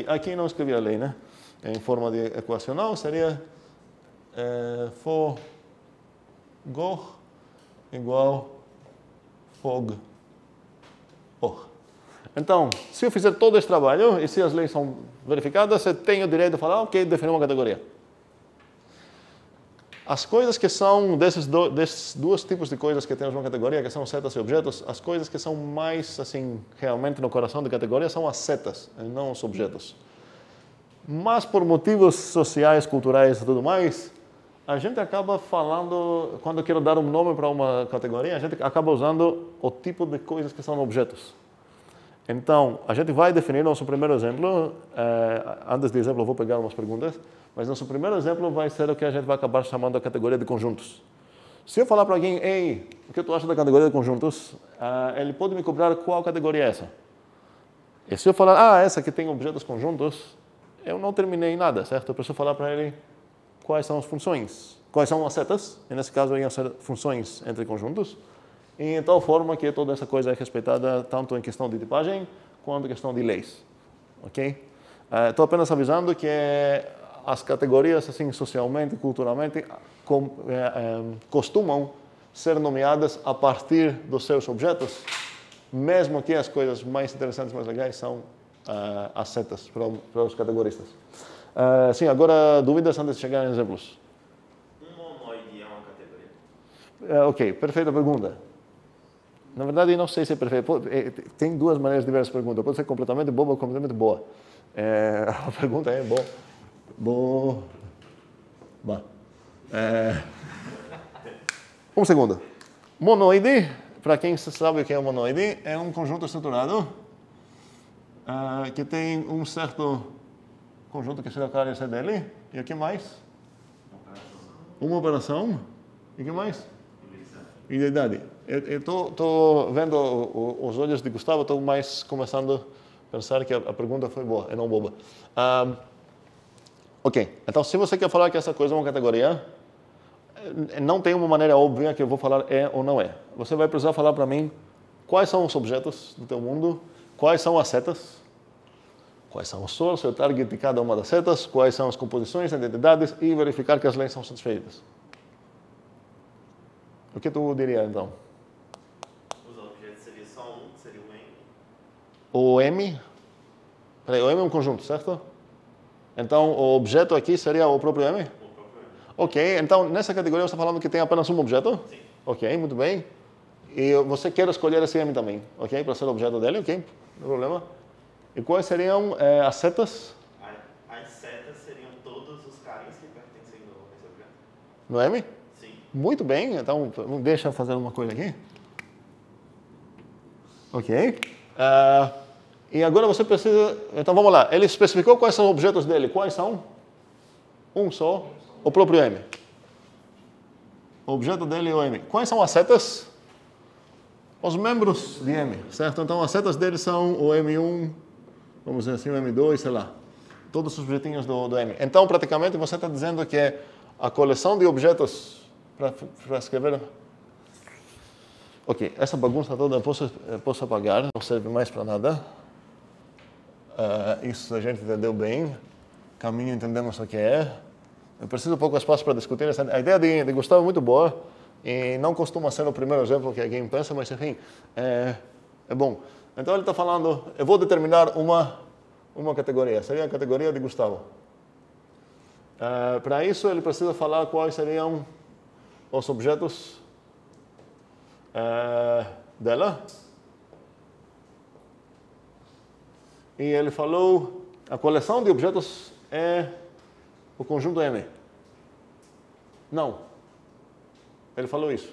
Aqui não escrevi a lei, né? Em forma de equacional, seria for gor igual fog or. Então, se eu fizer todo esse trabalho e se as leis são verificadas, eu tenho o direito de falar, ok, definir uma categoria. As coisas que são desses dois tipos de coisas que temos numa categoria, que são setas e objetos, as coisas que são mais, assim, realmente no coração da categoria são as setas, e não os objetos. Mas por motivos sociais, culturais e tudo mais, a gente acaba falando, quando eu quero dar um nome para uma categoria, a gente acaba usando o tipo de coisas que são objetos. Então, a gente vai definir nosso primeiro exemplo. Antes do exemplo, eu vou pegar umas perguntas. Mas nosso primeiro exemplo vai ser o que a gente vai acabar chamando a categoria de conjuntos. Se eu falar para alguém, ei, o que tu acha da categoria de conjuntos? Ele pode me cobrar qual categoria é essa. E se eu falar, essa que tem objetos conjuntos, eu não terminei nada, certo? Eu preciso falar para ele quais são as funções, quais são as setas. E nesse caso, iam ser funções entre conjuntos. E em tal forma que toda essa coisa é respeitada tanto em questão de tipagem quanto em questão de leis. Ok? Estou apenas avisando que as categorias, assim, socialmente, culturalmente, costumam ser nomeadas a partir dos seus objetos, mesmo que as coisas mais interessantes, mais legais, são as setas para os categoristas. Sim, agora dúvidas antes de chegar em exemplos? Um monoide é uma categoria? Ok, perfeita pergunta. Na verdade, não sei se é perfeito. Tem duas maneiras de ver essa pergunta. Pode ser completamente boba ou completamente boa. A pergunta é boa. Um segundo. Monoide, para quem sabe o que é um monoide, é um conjunto estruturado que tem um certo conjunto que seria o cara C dele. E o que mais? Uma operação. E o que mais? Identidade. Eu estou vendo os olhos de Gustavo, estou mais começando a pensar que a pergunta foi boa e não boba. Ok, então se você quer falar que essa coisa é uma categoria, não tem uma maneira óbvia que eu vou falar é ou não é. Você vai precisar falar para mim quais são os objetos do teu mundo, quais são as setas, quais são os source, o target de cada uma das setas, quais são as composições, identidades e verificar que as leis são satisfeitas. O que tu diria, então? Os objetos seria só um, seria o M. O M? Peraí, o M é um conjunto, certo? Então, o objeto aqui seria o próprio M? O próprio M. Ok, então nessa categoria você está falando que tem apenas um objeto? Sim. Ok, muito bem. E você quer escolher esse M também, ok? Para ser o objeto dele, ok? Não problema. E quais seriam as setas? As setas seriam todos os carinhas que pertencem a esse objeto. No M? Sim. Muito bem, então deixa eu fazer uma coisa aqui. Ok. E agora você precisa... Então vamos lá. Ele especificou quais são os objetos dele. Quais são? Um só. O próprio M. O objeto dele é o M. Quais são as setas? Os membros de M, certo? Então as setas dele são o M1, vamos dizer assim, o M2, sei lá. Todos os objetinhos do M. Então, praticamente, você está dizendo que a coleção de objetos para escrever... Ok, essa bagunça toda eu posso apagar, não serve mais para nada. Isso a gente entendeu bem. Caminho entendemos o que é. Eu preciso um pouco de espaço para discutir. A ideia de Gustavo é muito boa e não costuma ser o primeiro exemplo que alguém pensa, mas enfim, é bom. Então ele está falando, eu vou determinar uma categoria, seria a categoria de Gustavo. Para isso ele precisa falar quais seriam os objetos dela. E ele falou, a coleção de objetos é o conjunto M. Não. Ele falou isso.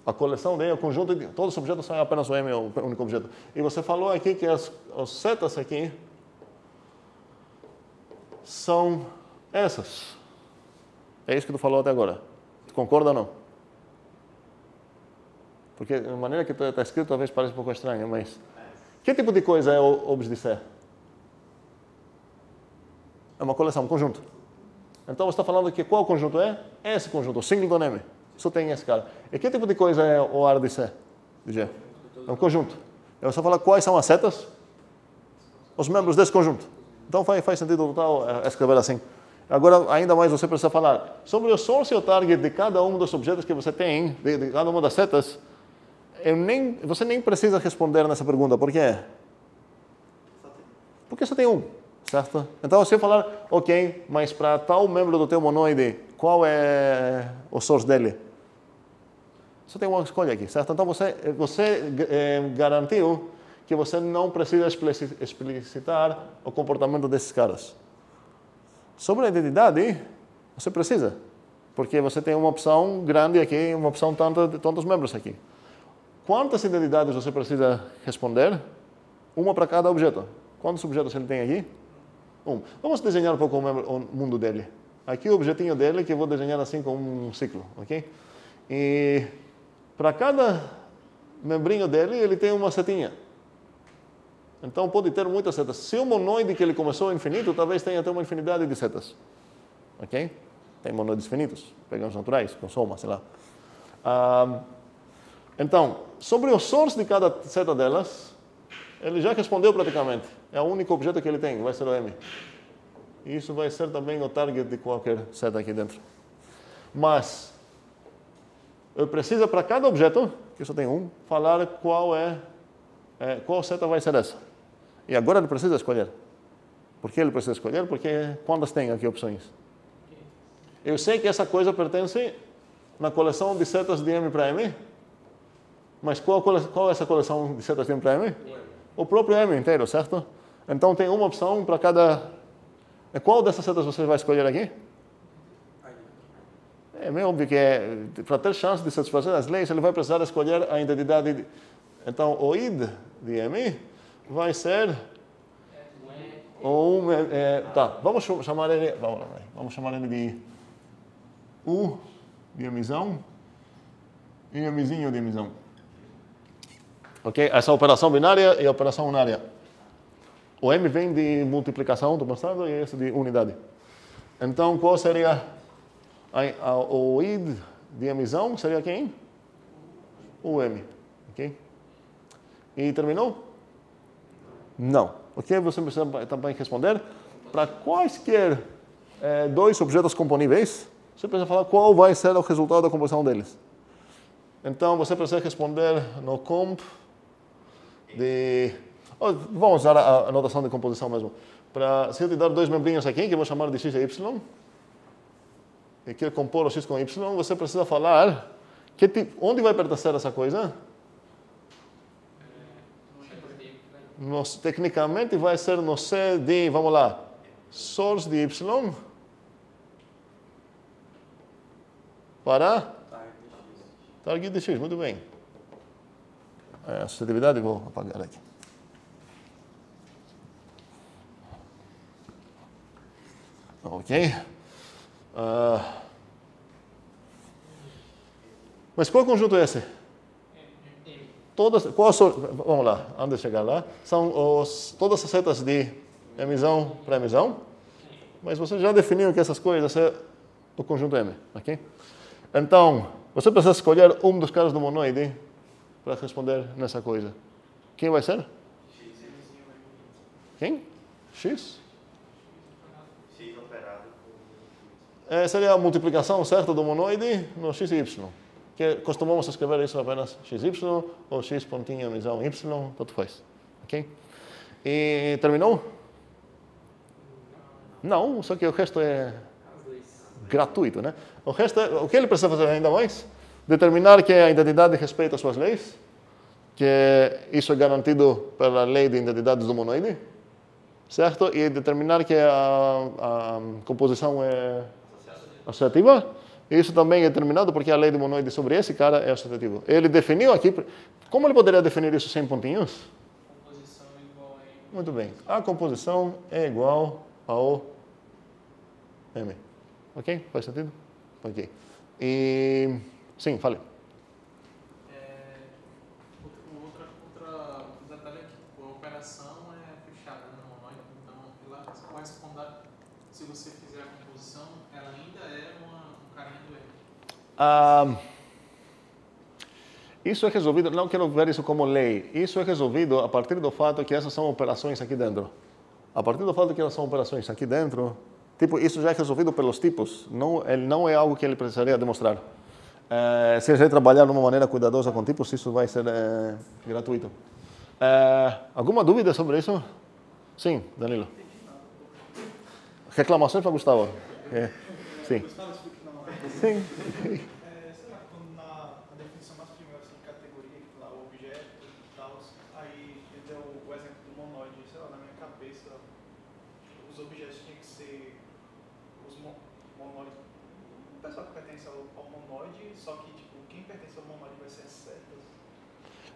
A coleção dele é o conjunto de... Todos os objetos são apenas o M, o único objeto. E você falou aqui que as setas aqui são essas. É isso que tu falou até agora. Tu concorda ou não? Porque a maneira que está escrito talvez pareça um pouco estranha, mas... Que tipo de coisa é o obs de C? É uma coleção, um conjunto. Então você está falando que qual conjunto é? É esse conjunto, o singleton M. Só tem esse cara. E que tipo de coisa é o ar de C? De G? É um conjunto. Eu só falar quais são as setas? Os membros desse conjunto. Então faz sentido total escrever assim. Agora, ainda mais você precisa falar sobre o source e o target de cada um dos objetos que você tem, de cada uma das setas. Você nem precisa responder nessa pergunta. Por quê? Porque só tem um, certo? Então, se eu falar, ok, mas para tal membro do teu monoide, qual é o source dele? Só tem uma escolha aqui, certo? Então, você garantiu que você não precisa explicitar o comportamento desses caras. Sobre a identidade, você precisa, porque você tem uma opção grande aqui, uma opção tantos membros aqui. Quantas identidades você precisa responder? Uma para cada objeto. Quantos objetos ele tem aqui? Um. Vamos desenhar um pouco o mundo dele. Aqui o objetinho dele, que eu vou desenhar assim com um ciclo, ok? E para cada membrinho dele, ele tem uma setinha. Então pode ter muitas setas. Se o monoide que ele começou é infinito, talvez tenha até uma infinidade de setas. Ok? Tem monoides finitos, pegamos naturais, com soma, sei lá. Então, sobre o source de cada seta delas, ele já respondeu praticamente. É o único objeto que ele tem, vai ser o M. E isso vai ser também o target de qualquer seta aqui dentro. Mas, eu preciso para cada objeto, que só tem um, falar qual seta vai ser essa. E agora ele precisa escolher. Por que ele precisa escolher? Porque quantas tem aqui opções? Eu sei que essa coisa pertence na coleção de setas de M para M. Mas qual é essa coleção de setas de M para M? O próprio M inteiro, certo? Então tem uma opção para cada... Qual dessas setas você vai escolher aqui? É meio óbvio que para ter chance de satisfazer as leis, ele vai precisar escolher a identidade. Então o id de M vai ser... vamos chamar ele de U de emissão e emizinho de emissão. Ok? Essa operação binária e a operação unária. O M vem de multiplicação, estou mostrando, e esse de unidade. Então, qual seria o id de emissão? Seria quem? O M. Ok? E terminou? Não. Ok? Você precisa também responder. Para quaisquer dois objetos componíveis, você precisa falar qual vai ser o resultado da composição deles. Então, você precisa responder no comp de... vamos usar a notação de composição mesmo. Se eu te dar dois membrinhos aqui, que eu vou chamar de x e y, e quero compor o x com y, você precisa falar onde vai pertencer essa coisa. Tecnicamente vai ser no C de, vamos lá, source de y para target de x, muito bem. associatividade, vou apagar aqui. Ok. Mas qual conjunto é esse? Vamos lá, antes de chegar lá. São todas as setas de emissão para emissão. Mas você já definiu que essas coisas é o conjunto M, ok? Então, você precisa escolher um dos caras do monoide para responder nessa coisa. Quem vai ser? Quem? X? X operado Seria a multiplicação certa do monoide no x e y. Que costumamos escrever isso apenas xy ou x pontinho emissão y, tanto faz. Ok? E terminou? Não, só que o resto é gratuito, né? O resto o que ele precisa fazer ainda mais? Determinar que a identidade respeita as suas leis, que isso é garantido pela lei de identidades do monoide, certo? E determinar que a composição é associativa. Isso também é determinado porque a lei do monoide sobre esse cara é associativo. Ele definiu aqui, como ele poderia definir isso sem pontinhos? Composição igual a M. Muito bem. A composição é igual ao M. Ok? Faz sentido? Ok. E... Sim, fale. Outro detalhe aqui, a operação é fechada no monoide, então ela corresponde, se você fizer a composição, ela ainda é um carinha do M. Isso é resolvido, não quero ver isso como lei, isso é resolvido a partir do fato que essas são operações aqui dentro. A partir do fato que elas são operações aqui dentro, tipo, isso já é resolvido pelos tipos, não é algo que ele precisaria demonstrar. Se a gente trabalhar de uma maneira cuidadosa com tipos, isso vai ser gratuito. Alguma dúvida sobre isso? Sim, Danilo. Reclamações para Gustavo. Sim. Sim. Sei lá, quando na definição mais primeira, assim, categoria, lá, o objeto e tal, aí ele deu o exemplo do monoide, sei lá, na minha cabeça, os objetos tinham que ser os monóides, o pessoal que pertence ao monoide, só que, tipo, quem pertence ao monoide vai ser as setas.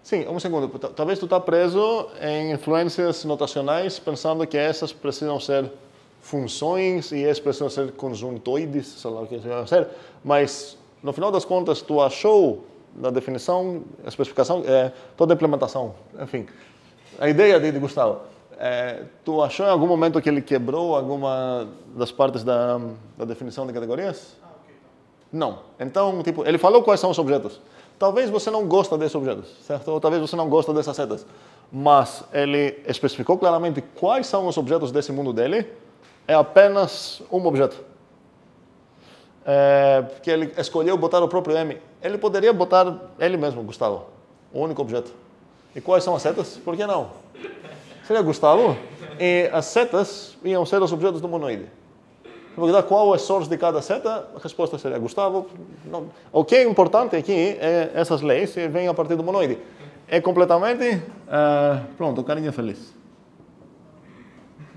Sim, um segundo. Talvez tu está preso em influências notacionais, pensando que essas precisam ser funções e essas precisam ser conjuntoides, sei lá o que vai ser, mas no final das contas tu achou na definição, a especificação, toda a implementação, enfim, a ideia de Gustavo, tu achou em algum momento que ele quebrou alguma das partes da definição de categorias? Ok, Não. Então, tipo, ele falou quais são os objetos. Talvez você não gosta desses objetos, certo? Ou talvez você não gosta dessas setas, mas ele especificou claramente quais são os objetos desse mundo dele. É apenas um objeto. Que ele escolheu botar o próprio M. Ele poderia botar ele mesmo, Gustavo. O único objeto. E quais são as setas? Por que não? Seria Gustavo. E as setas iam ser os objetos do monoide. Perguntar qual é a source de cada seta, a resposta seria Gustavo. Não. O que é importante aqui é essas leis que vêm a partir do monoide. É completamente... pronto, o carinha é feliz.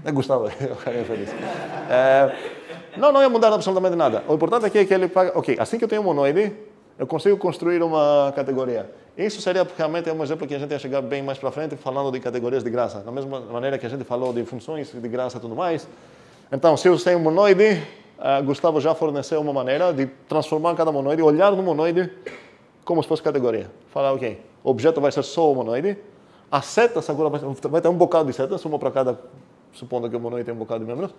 É Gustavo, o carinha é feliz. Não ia mudar absolutamente nada. O importante aqui é que ele paga... Ok, assim que eu tenho um monoide, eu consigo construir uma categoria. Isso seria realmente um exemplo que a gente ia chegar bem mais para frente, falando de categorias de graça. Da mesma maneira que a gente falou de funções de graça e tudo mais. Então, se eu tenho um monoide, Gustavo já forneceu uma maneira de transformar cada monoide, olhar no monoide como se fosse categoria. Falar, ok, o objeto vai ser só o monoide. As setas agora vai ter um bocado de setas, uma para cada... Supondo que o monoide tem um bocado de membros,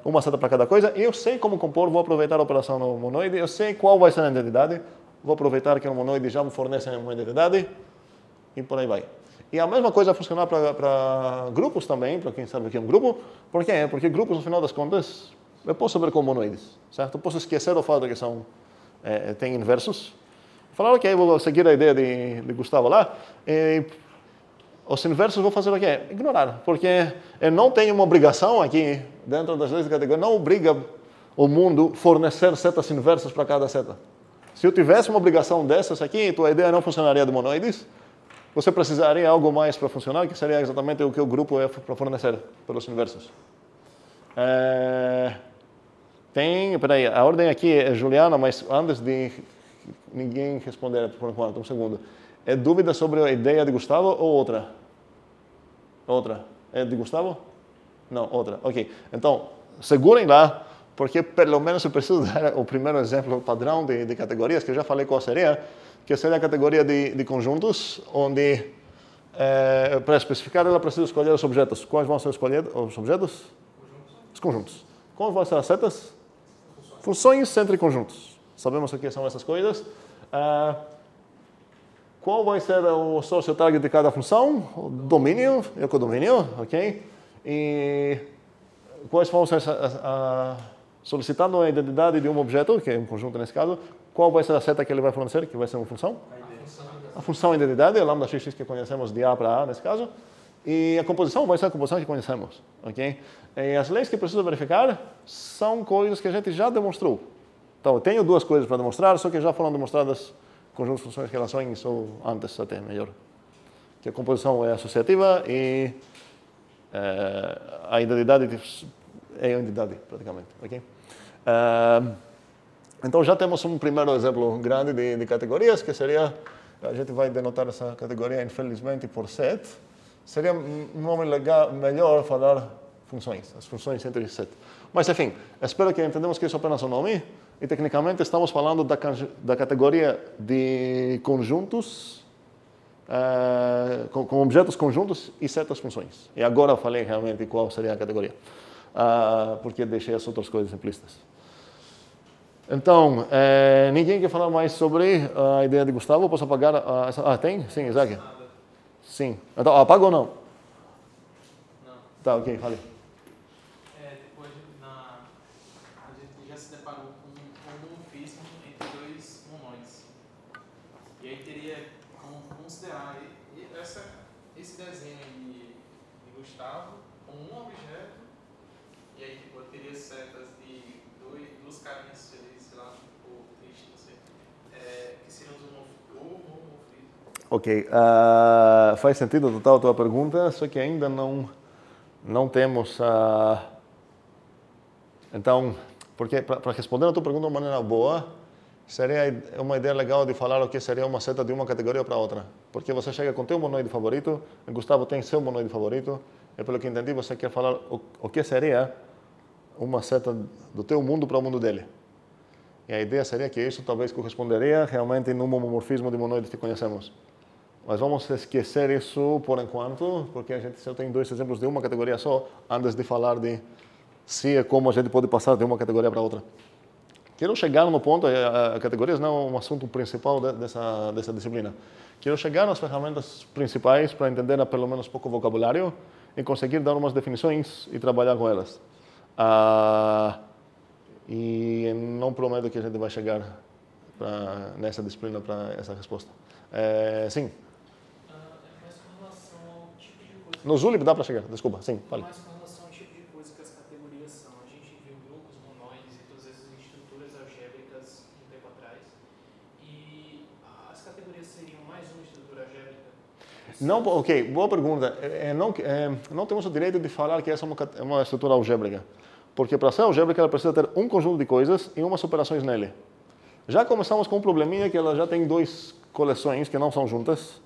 uma seta para cada coisa, e eu sei como compor, vou aproveitar a operação no monoide, eu sei qual vai ser a identidade, vou aproveitar que o monoide já me fornece uma identidade, e por aí vai. E a mesma coisa vai funcionar para grupos também, para quem sabe o que é um grupo. Por quê? Porque grupos, no final das contas, eu posso ver como monoides, certo? Eu posso esquecer o fato que tem inversos. Falar, ok, vou seguir a ideia de Gustavo lá, os inversos vou fazer o quê? Ignorar, porque eu não tenho uma obrigação aqui, dentro das leis de categoria, não obriga o mundo a fornecer setas inversas para cada seta. Se eu tivesse uma obrigação dessas aqui, tua ideia não funcionaria de monoides, você precisaria de algo mais para funcionar, que seria exatamente o que o grupo é para fornecer pelos inversos. Peraí, a ordem aqui é Juliana, mas antes de ninguém responder por enquanto, um segundo. É dúvida sobre a ideia de Gustavo ou outra? Outra. É de Gustavo? Não, outra. Ok. Então, segurem lá, porque pelo menos eu preciso dar o primeiro exemplo padrão de categorias, que eu já falei qual seria, que seria a categoria de conjuntos, onde, para especificar, ela precisa escolher os objetos. Quais vão ser escolhidos os objetos? Os conjuntos. Quais vão ser as setas? Funções entre conjuntos. Sabemos o que são essas coisas. Qual vai ser o source target de cada função? O domínio e o codomínio, ok? E quais vão ser solicitando a identidade de um objeto, que é um conjunto nesse caso, qual vai ser a seta que ele vai fornecer, que vai ser uma função? A função identidade, o lambda xx que conhecemos de A para A nesse caso. E a composição vai ser a composição que conhecemos, ok? E as leis que preciso verificar são coisas que a gente já demonstrou. Então, eu tenho duas coisas para demonstrar, só que já foram demonstradas conjuntos, funções, relações, ou antes até, melhor. Que a composição é associativa e a identidade é a entidade, praticamente. Okay? Então, já temos um primeiro exemplo grande de categorias, que seria, a gente vai denotar essa categoria, infelizmente, por set. Seria um nome legal, melhor falar funções, as funções entre set. Mas, enfim, espero que entendamos que isso é apenas um nome. E, tecnicamente, estamos falando da categoria de conjuntos, com objetos conjuntos e certas funções. E agora eu falei realmente qual seria a categoria, porque deixei as outras coisas implícitas. Então, ninguém quer falar mais sobre a ideia de Gustavo? Posso apagar essa? Tem? Sim, Isaac? Sim. Então, apaga ou não? Não. Tá, ok, fale. Depois a gente já se deparou com um homomorfismo entre dois monoides. E aí teria como considerar esse desenho aí de Gustavo como um objeto, e aí tipo, teria setas de duas carinhas, sei lá, ou triste, não sei, que seriam os homomorfismos. Ok, faz sentido total a tua pergunta, só que ainda não temos Então, porque para responder a tua pergunta de uma maneira boa, seria uma ideia legal de falar o que seria uma seta de uma categoria para outra. Porque você chega com teu monoide favorito, o Gustavo tem seu monoide favorito, e pelo que entendi você quer falar o que seria uma seta do teu mundo para o mundo dele. E a ideia seria que isso talvez corresponderia realmente num homomorfismo de monoides que conhecemos. Mas vamos esquecer isso por enquanto, porque a gente só tem dois exemplos de uma categoria só, antes de falar de se e como a gente pode passar de uma categoria para outra. Quero chegar no ponto, categorias não é um assunto principal dessa disciplina. Quero chegar nas ferramentas principais para entender pelo menos pouco vocabulário e conseguir dar umas definições e trabalhar com elas. E não prometo que a gente vai chegar nessa disciplina para essa resposta. Sim. Mas com relação ao tipo de coisa... No Zulip dá para chegar, desculpa. Sim, fale. Mas com relação ao tipo de coisa que as categorias são, a gente viu grupos, monoides e todas essas estruturas algébricas um tempo atrás. E as categorias seriam mais uma estrutura algébrica? Não, ok, boa pergunta. Não temos o direito de falar que essa é uma estrutura algébrica. Porque para ser algébrica ela precisa ter um conjunto de coisas e umas operações nele. Já começamos com um probleminha que ela já tem duas coleções que não são juntas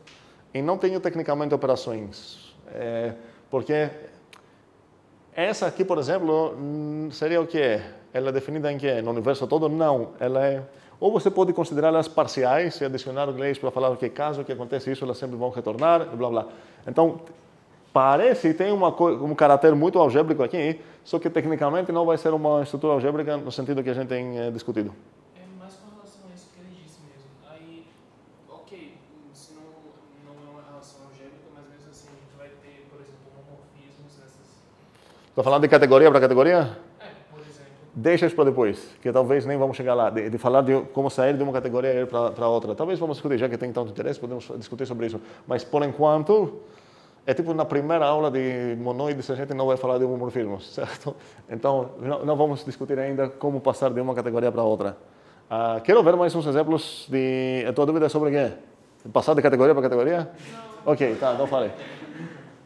e não tem tecnicamente operações. Porque essa aqui, por exemplo, seria o que é? Ela é definida em que? No universo todo? Não. Ela é... Ou você pode considerá-las parciais e adicionar leis para falar que caso que acontece isso, elas sempre vão retornar, e blá blá. Então, parece que tem um caráter muito algébrico aqui, só que tecnicamente não vai ser uma estrutura algébrica no sentido que a gente tem discutido. É mais com relação a isso que ele disse mesmo. Aí, ok, se não é uma relação algébrica, mas mesmo assim a gente vai ter, por exemplo, homomorfismos nessas... Estou falando de categoria para categoria? Por exemplo. Deixa isso para depois, que talvez nem vamos chegar lá, de falar de como sair de uma categoria e ir para outra. Talvez vamos discutir, já que tem tanto interesse, podemos discutir sobre isso. Mas, por enquanto, é tipo na primeira aula de monoides, a gente não vai falar de homomorfismos, certo? Então, não vamos discutir ainda como passar de uma categoria para outra. Quero ver mais uns exemplos de... A tua dúvida é sobre o quê? Passar de categoria para categoria? Não. Ok, tá, então fale.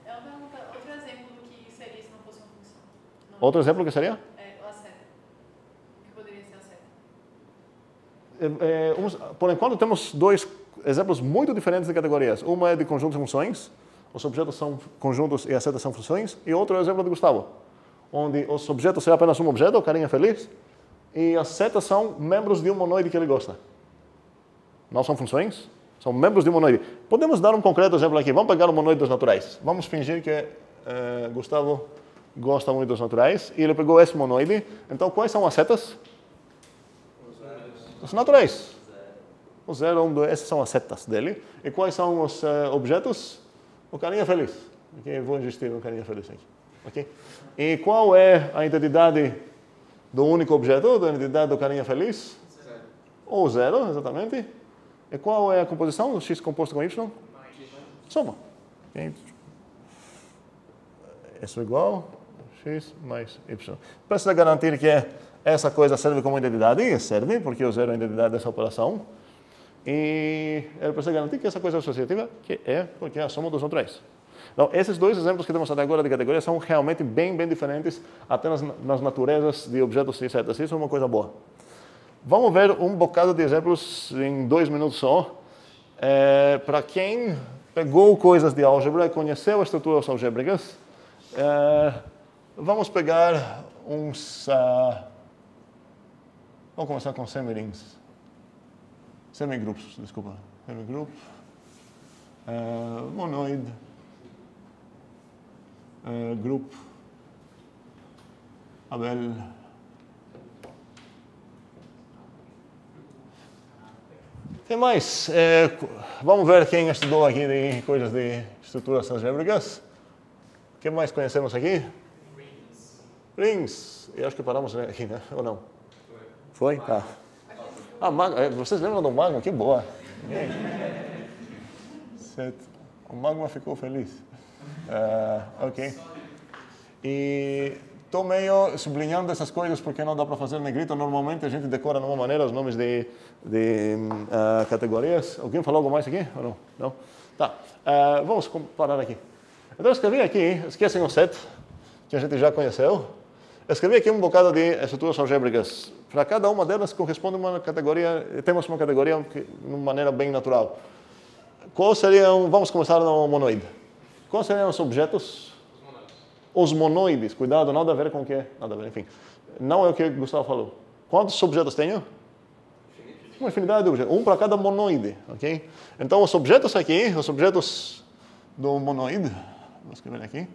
Ela pergunta outro exemplo do que seria se não fosse uma função. Não. Outro exemplo que seria? A seta. O que poderia ser a seta? Por enquanto temos dois exemplos muito diferentes de categorias. Uma é de conjuntos de funções, os objetos são conjuntos e as setas são funções. E outro é o exemplo de Gustavo, onde os objetos são apenas um objeto, o carinha feliz, e as setas são membros de um monoide que ele gosta. Não são funções, são membros de um monoide. Podemos dar um concreto exemplo aqui. Vamos pegar o monoide dos naturais. Vamos fingir que Gustavo gosta muito dos naturais e ele pegou esse monoide. Então, quais são as setas? Os naturais. O 0, 1, 2, essas são as setas dele. E quais são os objetos? O carinha feliz. Okay, vou investir no carinha feliz aqui. Okay? E qual é a identidade do único objeto, da identidade do carinha feliz? O 0, exatamente. E qual é a composição? O x composto com y? Soma. Okay. Isso é igual a x mais y. Precisa garantir que essa coisa serve como identidade? Serve, porque o 0 é a identidade dessa operação. E ele precisa garantir que essa coisa é associativa, que é porque é a soma dos naturais. Então, esses dois exemplos que temos até agora de categoria são realmente bem diferentes, até nas naturezas de objetos e setas. Isso é uma coisa boa. Vamos ver um bocado de exemplos em 2 minutos só. Para quem pegou coisas de álgebra e conheceu as estruturas algébricas, vamos pegar uns... vamos começar com semirings. Semigrupos, desculpa. Semigrupo. Monoide. Grupo. Abel. Tem mais? Vamos ver quem estudou aqui de coisas de estruturas algébricas. O que mais conhecemos aqui? Rings. Eu acho que paramos aqui, né? Ou não? Foi? Tá. Vocês lembram do Magma? Que boa. O Magma ficou feliz. Ok. E estou meio sublinhando essas coisas porque não dá para fazer negrito. Normalmente a gente decora de uma maneira os nomes de categorias. Alguém falou algo mais aqui? Ou não? Não? Tá. Vamos parar aqui. Então eu escrevi aqui, esquecem o set, que a gente já conheceu. Escrevi aqui um bocado de estruturas algébricas. Para cada uma delas corresponde uma categoria, temos uma categoria de uma maneira bem natural. Qual seriam, vamos começar no monoide. Quais seriam os objetos? Os monoides. Cuidado, nada a ver com o que? Nada a ver, enfim. Não é o que o Gustavo falou. Quantos objetos tenho? Uma infinidade de objetos. Um para cada monoide, ok? Então os objetos aqui, os objetos do monoide, vou escrever aqui.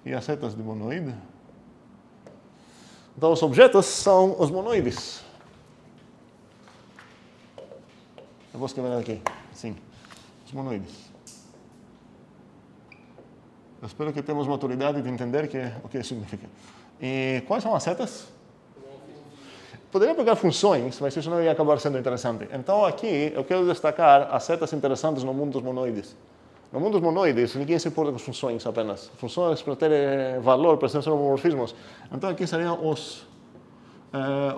E as setas de monoide. Então, os objetos são os monoides. Eu vou escrever aqui. Sim, os monoides. Eu espero que tenhamos maturidade de entender o que isso significa. E quais são as setas? Poderia pegar funções, mas isso não ia acabar sendo interessante. Então, aqui, eu quero destacar as setas interessantes no mundo dos monoides. No mundo dos monoides, ninguém se importa com as funções apenas. Funções para ter valor, para ser homomorfismos. Então, aqui seriam os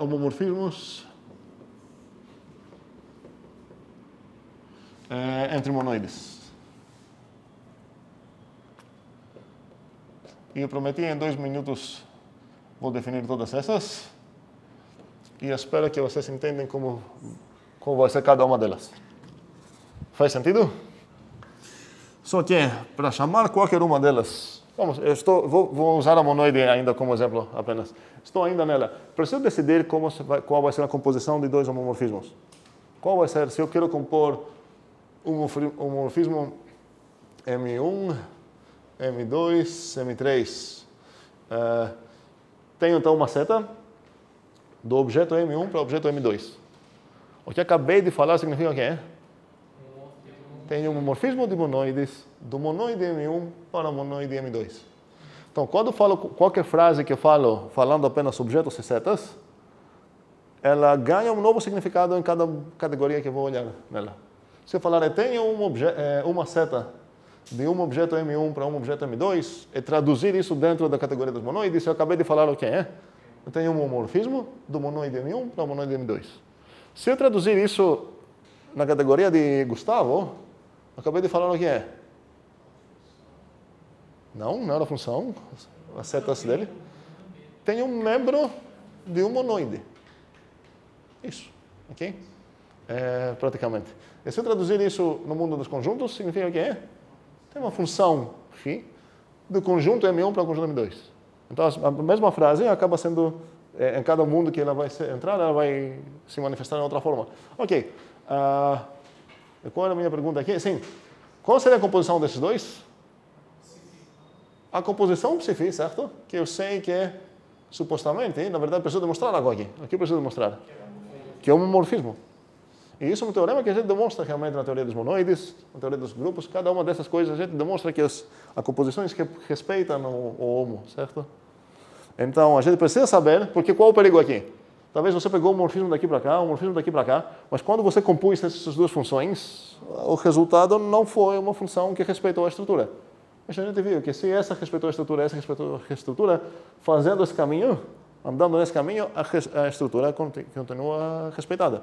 homomorfismos entre monoides. E eu prometi em 2 minutos vou definir todas essas. E espero que vocês entendam como vai ser cada uma delas. Faz sentido? Só que, para chamar qualquer uma delas, vou usar a monoide ainda como exemplo apenas. Estou ainda nela. Preciso decidir qual vai ser a composição de 2 homomorfismos. Qual vai ser, se eu quero compor um homomorfismo M1, M2, M3. Tenho então uma seta do objeto M1 para o objeto M2. O que acabei de falar significa o quê? Tenho um homomorfismo de monoides do monoide M1 para o monoide M2. Então, quando eu falo qualquer frase que eu falo, falando apenas objetos e setas, ela ganha um novo significado em cada categoria que eu vou olhar nela. Se eu falar, eu tenho uma seta de um objeto M1 para um objeto M2, e traduzir isso dentro da categoria dos monoides, eu acabei de falar o que é. Eu tenho um homomorfismo do monoide M1 para o monoide M2. Se eu traduzir isso na categoria de Gustavo, acabei de falar o que é. Não era a função, as setas dele. Tem um membro de um monoide. Isso, ok? Praticamente. E se eu traduzir isso no mundo dos conjuntos, significa que tem uma função φ do conjunto M1 para o conjunto M2. Então, a mesma frase acaba sendo, em cada mundo que ela vai entrar, ela vai se manifestar de outra forma. Ok. Qual era a minha pergunta aqui? Sim. Qual seria a composição desses dois? A composição psi-φ, certo? Que eu sei que é, supostamente, na verdade, preciso demonstrar algo aqui. O que eu preciso demonstrar? Que é um homomorfismo. E isso é um teorema que a gente demonstra realmente na teoria dos monoides, na teoria dos grupos. Cada uma dessas coisas a gente demonstra que as composições que respeitam o homo, certo? Então, a gente precisa saber, porque qual é o perigo aqui? Talvez você pegou um morfismo daqui para cá, um morfismo daqui para cá, mas quando você compôs essas duas funções, o resultado não foi uma função que respeitou a estrutura. Mas a gente viu que se essa respeitou a estrutura, essa respeitou a estrutura, fazendo esse caminho, andando nesse caminho, a estrutura continua respeitada.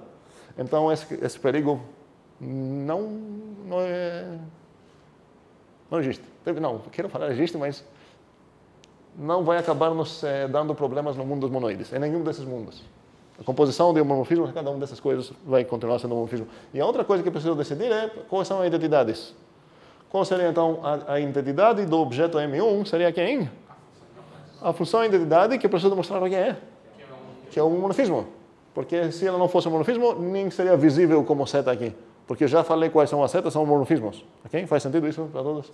Então, esse perigo não existe. Não, quero falar existe, mas não vai acabar nos dando problemas no mundo dos monoides, em nenhum desses mundos. A composição de homomorfismo, cada uma dessas coisas vai continuar sendo homomorfismo. E a outra coisa que preciso decidir é quais são as identidades. Qual seria, então, a identidade do objeto M1? Seria quem? A função identidade que eu preciso mostrar o que é. Que é um homomorfismo. Porque se ela não fosse um homomorfismo, nem seria visível como seta aqui. Porque eu já falei quais são as setas, são homomorfismos. Ok? Faz sentido isso para todos?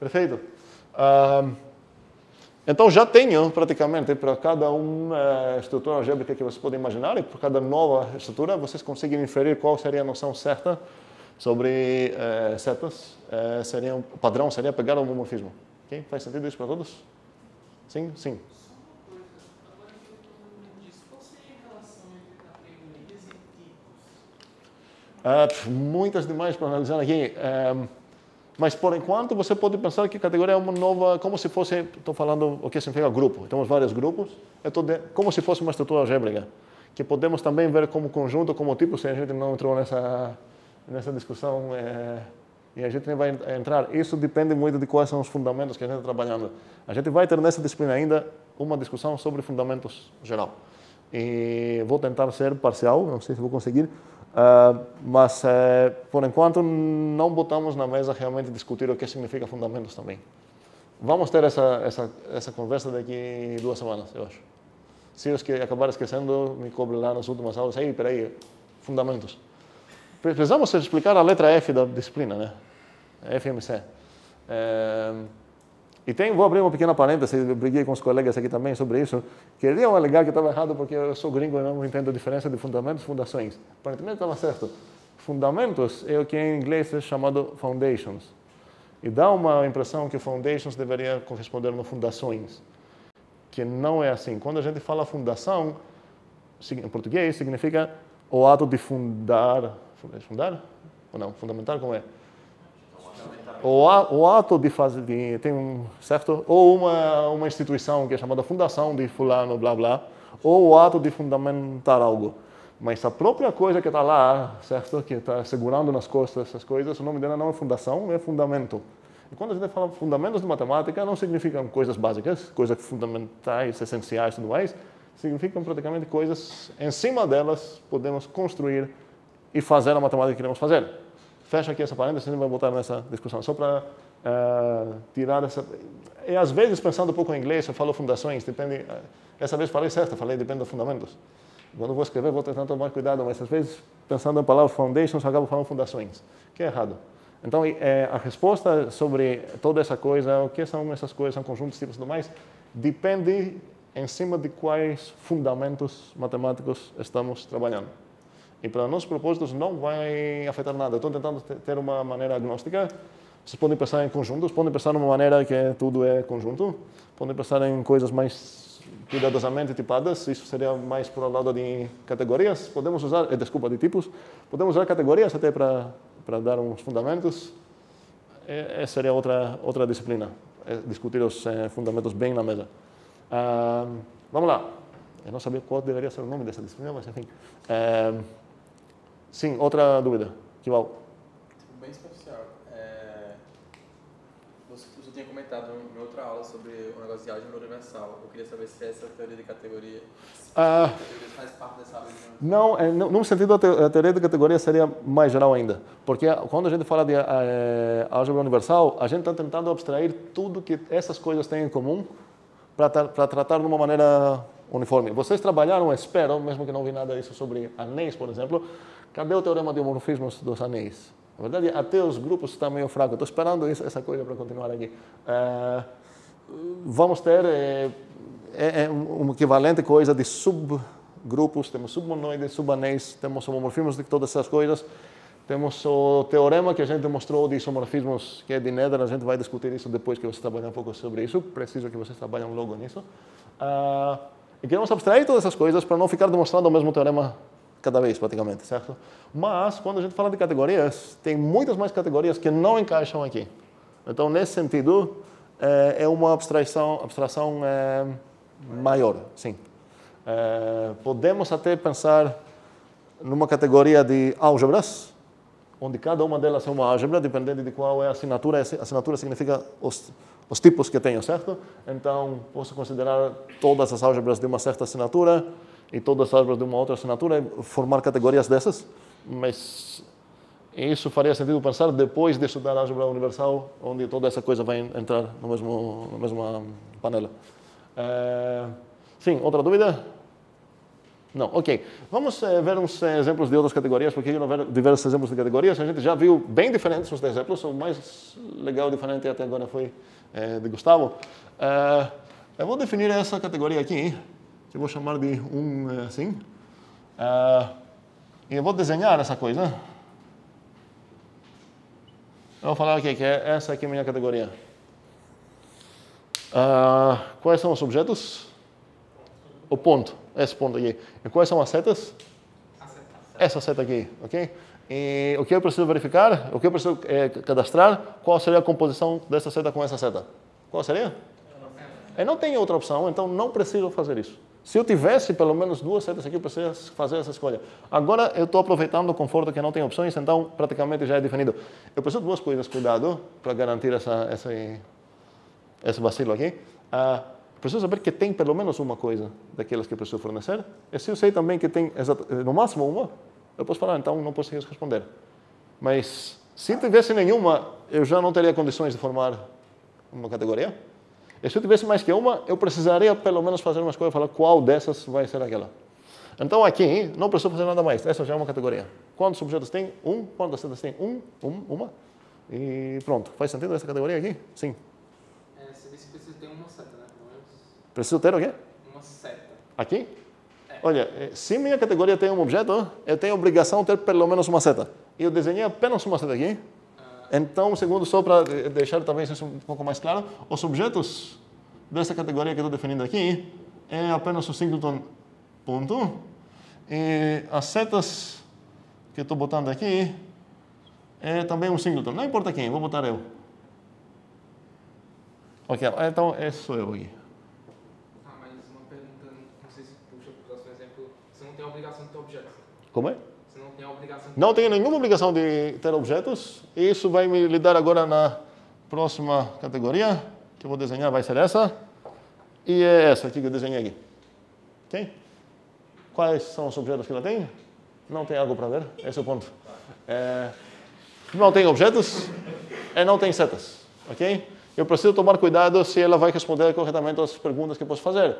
Perfeito. Então, já tenho, praticamente, para cada uma estrutura algébrica que você pode imaginar, e por cada nova estrutura, vocês conseguem inferir qual seria a noção certa sobre setas. O padrão seria pegar o homomorfismo. Okay? Faz sentido isso para todos? Sim? Sim. Muitas demais para analisar aqui. Mas, por enquanto, você pode pensar que categoria é uma nova, como se fosse, estou falando o que significa grupo. Temos vários grupos, como se fosse uma estrutura algébrica, que podemos também ver como conjunto, como tipo, se a gente não entrou nessa discussão, e a gente nem vai entrar. Isso depende muito de quais são os fundamentos que a gente está trabalhando. A gente vai ter nessa disciplina ainda uma discussão sobre fundamentos geral. E vou tentar ser parcial, não sei se vou conseguir, mas, por enquanto, não botamos na mesa realmente discutir o que significa fundamentos também. Vamos ter essa conversa daqui 2 semanas, eu acho. Se os que acabarem esquecendo, me cobrem lá nas últimas aulas. Peraí, fundamentos. Precisamos explicar a letra F da disciplina, né? FMC. E vou abrir uma pequena parêntese, eu briguei com os colegas aqui também sobre isso. Queriam alegar que estava errado porque eu sou gringo e não entendo a diferença de fundamentos e fundações. Aparentemente estava certo. Fundamentos é o que em inglês é chamado foundations. E dá uma impressão que foundations deveria corresponder a fundações. Que não é assim. Quando a gente fala fundação, em português, significa o ato de fundar. Fundar? Ou não? Fundamentar, como é? O ato de fazer, certo? Ou uma instituição que é chamada fundação de fulano, blá blá, ou o ato de fundamentar algo. Mas a própria coisa que está lá, certo? Que está segurando nas costas essas coisas, o nome dela não é fundação, é fundamento. E quando a gente fala fundamentos de matemática, não significam coisas básicas, coisas fundamentais, essenciais e tudo mais, significam praticamente coisas, em cima delas, podemos construir e fazer a matemática que queremos fazer. Fecha aqui essa parêntese, a gente vai voltar nessa discussão, só para tirar essa... E às vezes, pensando um pouco em inglês, eu falo fundações, depende... Essa vez falei certo, falei depende dos fundamentos. Quando vou escrever, vou tentar tomar cuidado, mas às vezes, pensando em palavra foundations, eu acabo falando fundações, que é errado. Então, a resposta sobre toda essa coisa, o que são essas coisas, são conjuntos, tipos e tudo mais, depende em cima de quais fundamentos matemáticos estamos trabalhando. E para nossos propósitos não vai afetar nada. Eu estou tentando ter uma maneira agnóstica. Vocês podem pensar em conjuntos, podem pensar de uma maneira que tudo é conjunto, podem pensar em coisas mais cuidadosamente tipadas, isso seria mais por lado de categorias. Podemos usar, de tipos, podemos usar categorias até para dar uns fundamentos. Essa seria outra disciplina, discutir os fundamentos bem na mesa. Vamos lá. Eu não sabia qual deveria ser o nome dessa disciplina, mas enfim. Sim, outra dúvida. Kival. Bem superficial. Você tinha comentado em outra aula sobre o negócio de álgebra universal. Eu queria saber se essa teoria de categoria faz parte dessa álgebra universal. Não, num sentido, a teoria de categoria seria mais geral ainda. Porque quando a gente fala de álgebra universal, a gente está tentando abstrair tudo que essas coisas têm em comum para tratar de uma maneira uniforme. Vocês trabalharam, espero, mesmo que não vi nada disso sobre anéis, por exemplo. Cadê o teorema de homorfismos dos anéis? Na verdade, até os grupos estão meio fracos. Estou esperando essa coisa para continuar aqui. Vamos ter um equivalente coisa de subgrupos, temos submonoides, subanéis, temos homomorfismos de todas essas coisas. Temos o teorema que a gente mostrou de isomorfismos, que é de Nether. A gente vai discutir isso depois que vocês trabalharem um pouco sobre isso. Preciso que vocês trabalhem logo nisso. E queremos abstrair todas essas coisas para não ficar demonstrando o mesmo teorema cada vez, praticamente, certo? Mas, quando a gente fala de categorias, tem muitas mais categorias que não encaixam aqui. Então, nesse sentido, é uma abstração maior, sim. Podemos até pensar numa categoria de álgebras, onde cada uma delas é uma álgebra, dependendo de qual é a assinatura. A assinatura significa os tipos que tenho, certo? Então, posso considerar todas as álgebras de uma certa assinatura e todas as álgebras de uma outra assinatura e formar categorias dessas, mas isso faria sentido pensar depois de estudar álgebra universal, onde toda essa coisa vai entrar na mesma panela. Sim, outra dúvida? Não, ok. Vamos ver uns exemplos de outras categorias, porque eu não ver diversos exemplos de categorias. A gente já viu bem diferentes os exemplos. O mais legal e diferente até agora foi de Gustavo. Eu vou definir essa categoria aqui, que eu vou chamar de assim. E eu vou desenhar essa coisa. Eu vou falar aqui que essa aqui é a minha categoria. Quais são os objetos? O ponto, esse ponto aqui. E quais são as setas? Essa seta aqui, ok? E o que eu preciso verificar, o que eu preciso cadastrar, qual seria a composição dessa seta com essa seta? Qual seria? Eu não tenho outra opção, então não preciso fazer isso. Se eu tivesse pelo menos duas setas aqui, eu preciso fazer essa escolha. Agora eu estou aproveitando o conforto que não tem opções, então praticamente já é definido. Eu preciso de duas coisas, cuidado, para garantir esse vacilo aqui. Preciso saber que tem pelo menos uma coisa daquelas que eu preciso fornecer. E se eu sei também que tem no máximo uma, eu posso falar, então não posso responder. Mas se tivesse nenhuma, eu já não teria condições de formar uma categoria. E se eu tivesse mais que uma, eu precisaria pelo menos fazer uma escolha e falar qual dessas vai ser aquela. Então aqui, não preciso fazer nada mais. Essa já é uma categoria. Quantos objetos tem? Quantas setas tem? Uma. E pronto. Faz sentido essa categoria aqui? Sim. Você disse que precisa ter uma seta, né? Preciso ter o quê? Uma seta. Aqui? Olha, se minha categoria tem um objeto, eu tenho a obrigação de ter pelo menos uma seta. E eu desenhei apenas uma seta aqui. Então, segundo, só para deixar talvez isso um pouco mais claro, os objetos dessa categoria que eu estou definindo aqui é apenas o singleton ponto. E as setas que eu estou botando aqui é também um singleton. Não importa quem, vou botar eu. Ok, então esse sou eu aqui. Mas uma pergunta, não sei se puxa para o próximo exemplo, você não tem a obrigação de ter objetos. Como é? Você não tem a obrigação de Não tenho nenhuma obrigação de ter objetos. E isso vai me lidar agora na próxima categoria, que eu vou desenhar, vai ser essa. E é essa aqui que eu desenhei aqui. Ok? Quais são os objetos que ela tem? Não tem algo para ver, esse é o ponto. Não tem objetos e não tem setas. Ok? Eu preciso tomar cuidado se ela vai responder corretamente às perguntas que eu posso fazer.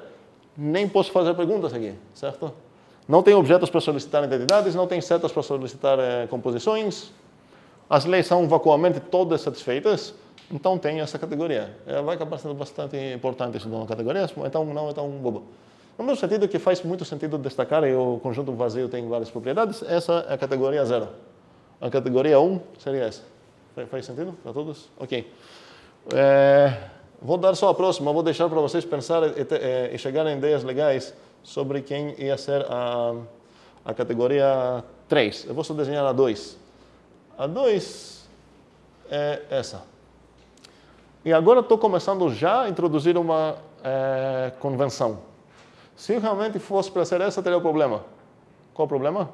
Nem posso fazer perguntas aqui, certo? Não tem objetos para solicitar identidades, não tem setas para solicitar composições. As leis são vacuamente todas satisfeitas, então tem essa categoria. Ela vai acabar sendo bastante importante estudando categorias, então não é tão bobo. No mesmo sentido que faz muito sentido destacar, e o conjunto vazio tem várias propriedades, essa é a categoria 0. A categoria 1 seria essa. Faz sentido para todos? Ok. Vou dar só a próxima, vou deixar para vocês pensar e chegar em ideias legais sobre quem ia ser a categoria 3. Eu vou só desenhar a 2. A 2 é essa. E agora estou começando já a introduzir uma convenção. Se eu realmente fosse para ser essa, teria um problema. Qual o problema?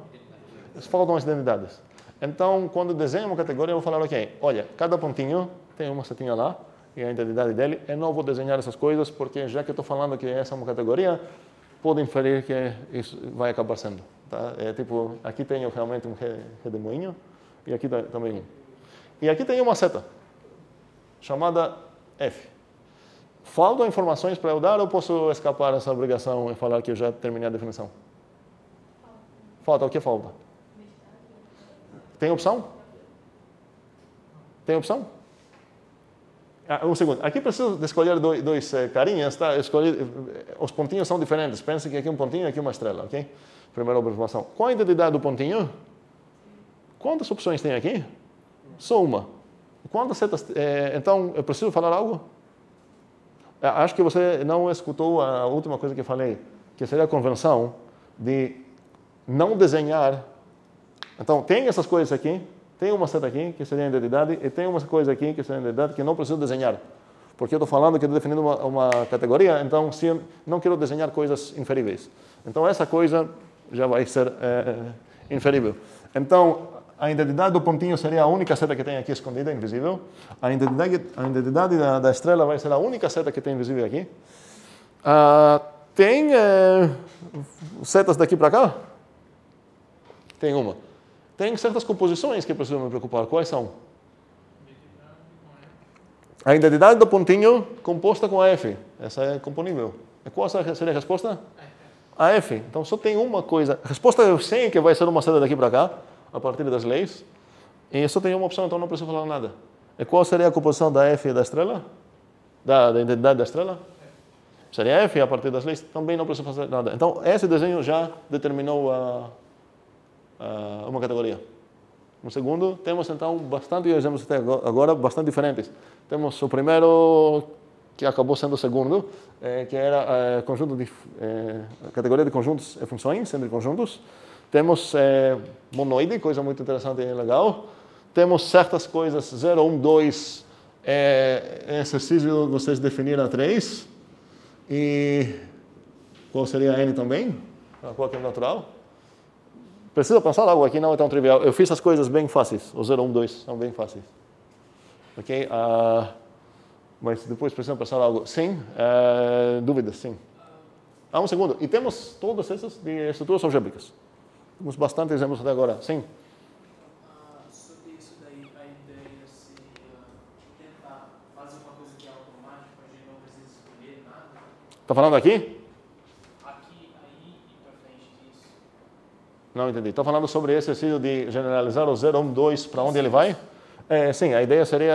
Faltam as identidades. Então, quando eu desenho uma categoria, eu vou falar, ok, olha, cada pontinho tem uma setinha lá, e a identidade dele. Eu não vou desenhar essas coisas, porque já que estou falando que essa é uma categoria, pode inferir que isso vai acabar sendo. Tá? É tipo, aqui tenho realmente um redemoinho, e aqui também um. E aqui tem uma seta, chamada F. Faltam informações para eu dar ou posso escapar dessa obrigação e falar que eu já terminei a definição? Falta. O que falta? Tem opção? Tem opção? Um segundo. Aqui preciso de escolher dois carinhas, tá? Os pontinhos são diferentes. Pense que aqui um pontinho e aqui uma estrela, ok? Primeira observação. Qual a identidade do pontinho? Quantas opções tem aqui? Só uma. Quantas setas? Então, eu preciso falar algo? Acho que você não escutou a última coisa que eu falei, que seria a convenção de não desenhar. Então, tem essas coisas aqui, tem uma seta aqui, que seria a identidade, e tem uma coisa aqui, que seria a identidade, que não preciso desenhar. Porque eu estou falando que estou definindo uma categoria, então, se eu não quero desenhar coisas inferíveis. Então, essa coisa já vai ser inferível. Então, a identidade do pontinho seria a única seta que tem aqui escondida, invisível. A identidade da estrela vai ser a única seta que tem invisível aqui. Tem setas daqui para cá? Tem uma. Tem certas composições que preciso me preocupar. Quais são? A identidade do pontinho composta com a F. Essa é componível. E qual seria a resposta? A F. Então, só tem uma coisa. A resposta eu sei que vai ser uma seta daqui para cá, a partir das leis. E só tem uma opção, então não preciso falar nada. E qual seria a composição da F da estrela? Da identidade da estrela? Seria F a partir das leis. Também não preciso fazer nada. Então, esse desenho já determinou uma categoria. No segundo, temos então bastante exemplos até agora, bastante diferentes. Temos o primeiro, que acabou sendo o segundo, que era a categoria de conjuntos e funções entre conjuntos. Temos monoide, coisa muito interessante e legal. Temos certas coisas, 0, 1, 2, exercício de vocês definirem a 3. E qual seria a N também? Qual que é o natural? Precisa pensar algo aqui, não é tão trivial. Eu fiz as coisas bem fáceis. O 0, 1, 2 são bem fáceis. Ok? Mas depois precisa pensar algo. Sim? Dúvidas? Sim. Um segundo. E temos todas essas de estruturas algébricas. Temos bastante exemplos até agora. Sim? Sobre isso daí, a ideia seria tentar fazer uma coisa que é automática, a gente não precisa escolher nada. Está falando aqui? Não entendi. Estou falando sobre esse exercício de generalizar o 0, 1, 2 para onde ele vai? Sim, a ideia seria...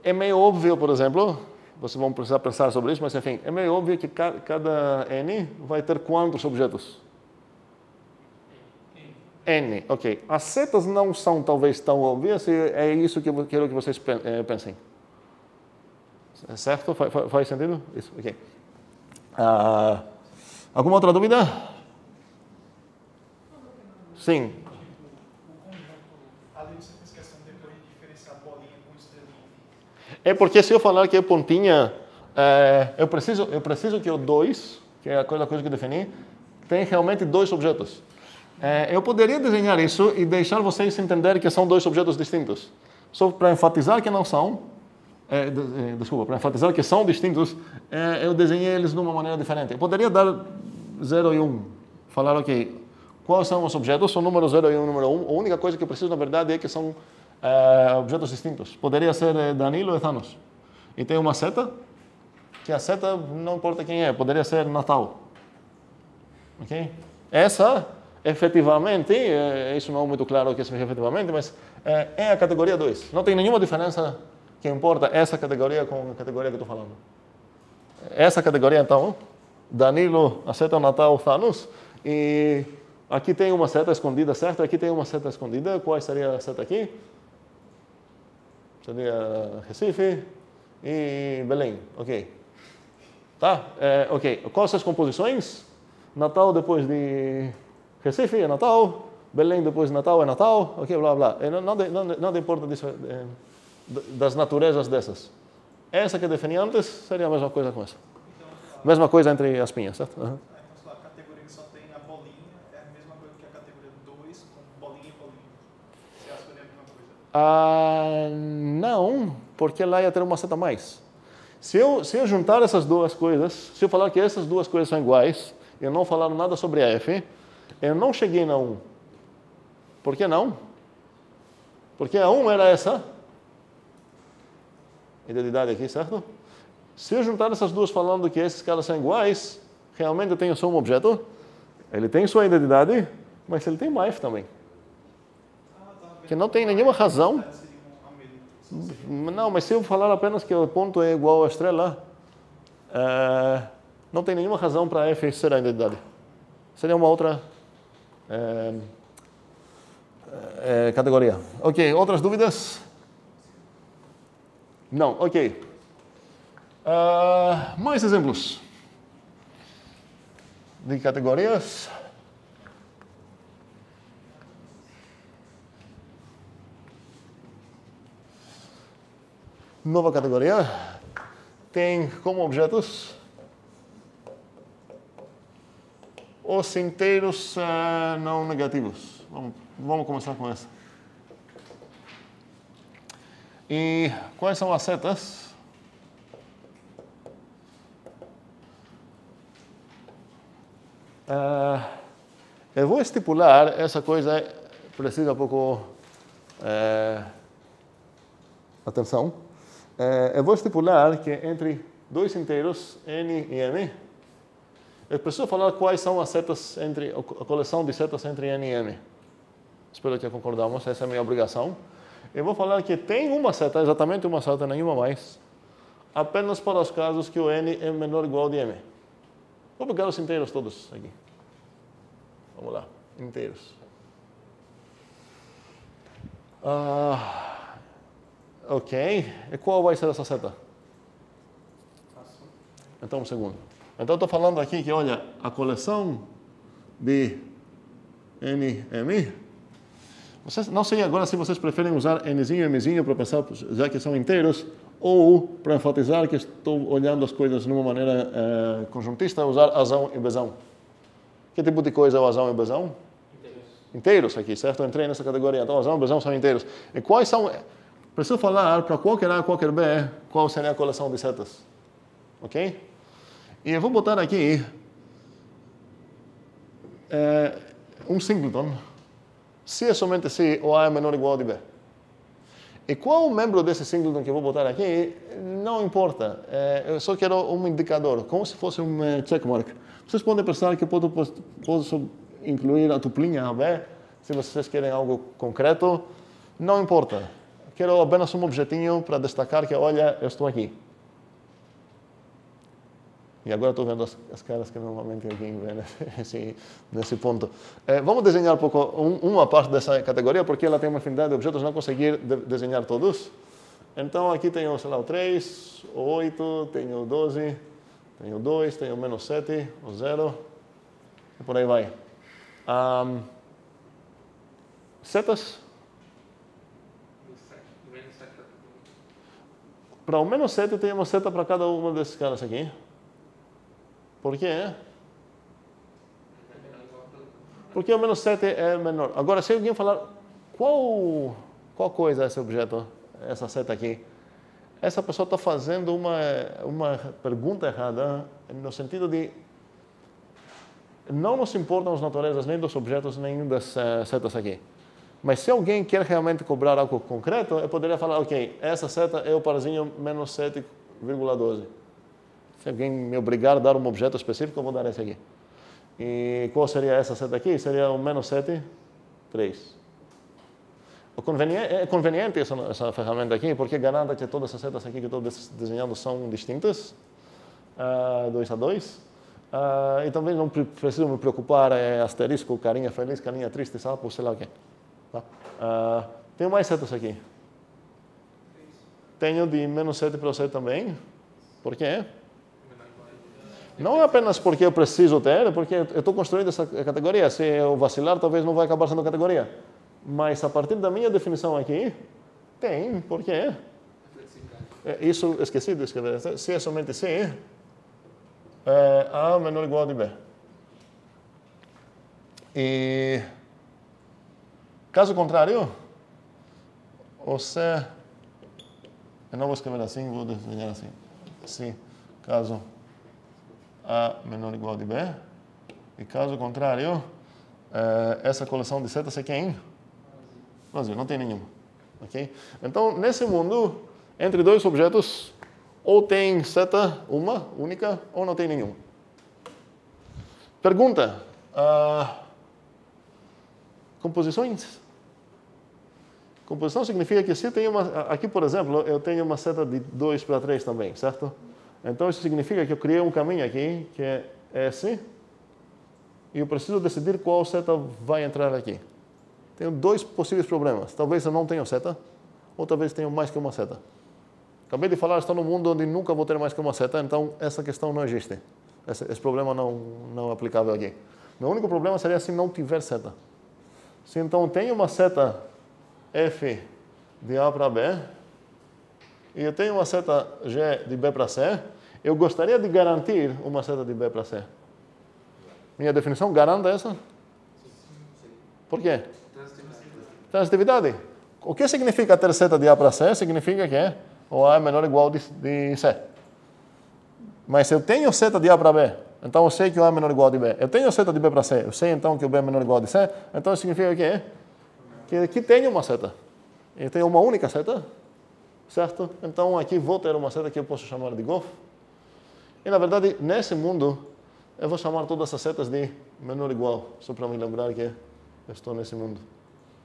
É meio óbvio, por exemplo, vocês vão precisar pensar sobre isso, mas enfim, é meio óbvio que cada N vai ter quantos objetos? N, ok. As setas não são talvez tão óbvias, e é isso que eu quero que vocês pensem. Certo? Faz sentido? Isso, ok. Alguma outra dúvida? Sim. Ali você fez questão de depois diferenciar bolinha com estrelinha. É porque se eu falar que é pontinha, eu preciso que o 2, que é a coisa que eu defini, tem realmente dois objetos. Eu poderia desenhar isso e deixar vocês entender que são dois objetos distintos. Só para enfatizar que não são, desculpa, para enfatizar que são distintos, eu desenhei eles de uma maneira diferente. Eu poderia dar 0 e 1, falar, ok, quais são os objetos? São número 0 e número 1. A única coisa que eu preciso, na verdade, é que são objetos distintos. Poderia ser Danilo e Thanos. E tem uma seta, que a seta não importa quem é, poderia ser Natal. Ok? Essa, efetivamente, isso não é muito claro o que significa efetivamente, mas é a categoria 2. Não tem nenhuma diferença que importa essa categoria com a categoria que eu estou falando. Essa categoria, então, Danilo, a seta Natal, Thanos, e aqui tem uma seta escondida, certo? Aqui tem uma seta escondida. Qual seria a seta aqui? Seria Recife e Belém, ok. Tá? Ok. Quais são as composições? Natal depois de Recife é Natal, Belém depois de Natal é Natal, ok, blá blá. Nada importa disso, das naturezas dessas. Essa que eu defini antes seria a mesma coisa com essa. Mesma coisa entre as pinhas, certo? Então, a categoria que só tem a bolinha é a mesma coisa que a categoria 2 com bolinha e bolinha. Você acha que é a mesma coisa? Não, porque lá ia ter uma seta a mais. Se eu juntar essas duas coisas, se eu falar que essas duas coisas são iguais, e eu não falar nada sobre a f, eu não cheguei na 1. Por que não? Porque a 1 era essa identidade aqui, certo? Se eu juntar essas duas falando que esses caras são iguais, realmente eu tenho só um objeto, ele tem sua identidade, mas ele tem uma f também. Que não tem nenhuma razão. Não, mas se eu falar apenas que o ponto é igual à estrela, não tem nenhuma razão para f ser a identidade. Seria uma outra categoria. Ok, outras dúvidas? Não, ok. Mais exemplos de categorias. Nova categoria tem como objetos os inteiros não negativos. Vamos começar com essa. E quais são as setas? Eu vou estipular, essa coisa precisa um pouco atenção. Eu vou estipular que entre dois inteiros, n e m, eu preciso falar quais são as setas entre a coleção de setas entre n e m. Espero que concordamos, essa é a minha obrigação. Eu vou falar que tem uma seta, exatamente uma seta, nenhuma mais, apenas para os casos que o n é menor ou igual de m. Vou pegar os inteiros todos aqui. Vamos lá, inteiros. Ok, e qual vai ser essa seta? Então, um segundo. Então, estou falando aqui que, olha, a coleção de NM, não sei agora se vocês preferem usar Nzinho e Mzinho para pensar, já que são inteiros, ou para enfatizar que estou olhando as coisas de uma maneira conjuntista, usar azão e bezão. Que tipo de coisa é o azão e o bezão? Inteiros aqui, certo? Eu entrei nessa categoria. Então, azão e bezão são inteiros. E quais são... Preciso falar para qualquer A, qualquer B, qual seria a coleção de setas. Ok? E eu vou botar aqui um singleton. Se é somente se o A é menor ou igual de B. E qual membro desse singleton que eu vou botar aqui, não importa. Eu só quero um indicador, como se fosse um checkmark. Vocês podem pensar que eu posso incluir a tuplinha AB, se vocês querem algo concreto. Não importa. Quero apenas um objetinho para destacar que, olha, eu estou aqui. E agora estou vendo as caras que normalmente alguém vê nesse ponto. Vamos desenhar um pouco uma parte dessa categoria, porque ela tem uma infinidade de objetos, não consegui desenhar todos. Então, aqui tenho, sei lá, o 3, o 8, tenho o 12, tenho o 2, tenho o menos 7, o 0, e por aí vai. Setas? Para o menos 7, tem uma seta para cada uma desses caras aqui. Por quê? Porque o menos 7 é menor. Agora, se alguém falar, qual coisa é esse objeto, essa seta aqui? Essa pessoa está fazendo uma pergunta errada, no sentido de não nos importam as naturezas nem dos objetos, nem das setas aqui. Mas se alguém quer realmente cobrar algo concreto, eu poderia falar, ok, essa seta é o parzinho menos 7,12. Se alguém me obrigar a dar um objeto específico, eu vou dar esse aqui. E qual seria essa seta aqui? Seria o menos 7, 3. É conveniente essa ferramenta aqui, porque garanta que todas as setas aqui que estou desenhando são distintas, 2 a 2. E também não preciso me preocupar, asterisco, carinha feliz, carinha triste, sapo, sei lá o quê. Tá? Tenho mais setas aqui. Tenho de menos 7 para o 7 também. Por quê? Não é apenas porque eu preciso ter, é porque eu estou construindo essa categoria. Se eu vacilar, talvez não vai acabar sendo categoria. Mas a partir da minha definição aqui, tem, por quê? Isso esqueci de escrever. Se é somente C, A menor ou igual de B. E caso contrário, o C eu não vou escrever assim, vou desenhar assim. Se caso A menor ou igual de B, e caso contrário, essa coleção de setas é quem? Vazio, não tem nenhuma. Okay? Então, nesse mundo, entre dois objetos, ou tem seta uma, única, ou não tem nenhuma. Pergunta. Composições? Composição significa que se eu tenho aqui, por exemplo, eu tenho uma seta de 2 para 3 também, certo? Então, isso significa que eu criei um caminho aqui, que é esse, e eu preciso decidir qual seta vai entrar aqui. Tenho dois possíveis problemas. Talvez eu não tenha seta, ou talvez tenha mais que uma seta. Acabei de falar, estou num mundo onde nunca vou ter mais que uma seta, então essa questão não existe. Esse problema não é aplicável aqui. Meu único problema seria se não tiver seta. Se então tenho uma seta f de A para B, e eu tenho uma seta G de B para C, eu gostaria de garantir uma seta de B para C. Minha definição garanta essa? Por quê? Transitividade. O que significa ter seta de A para C? Significa que o A é menor ou igual de C. Mas se eu tenho seta de A para B, então eu sei que o A é menor ou igual de B. Eu tenho seta de B para C, eu sei então que o B é menor ou igual de C, então significa que aqui tenho uma seta. Eu tenho uma única seta, certo? Então aqui vou ter uma seta que eu posso chamar de golf. E na verdade, nesse mundo, eu vou chamar todas essas setas de menor ou igual, só para me lembrar que eu estou nesse mundo.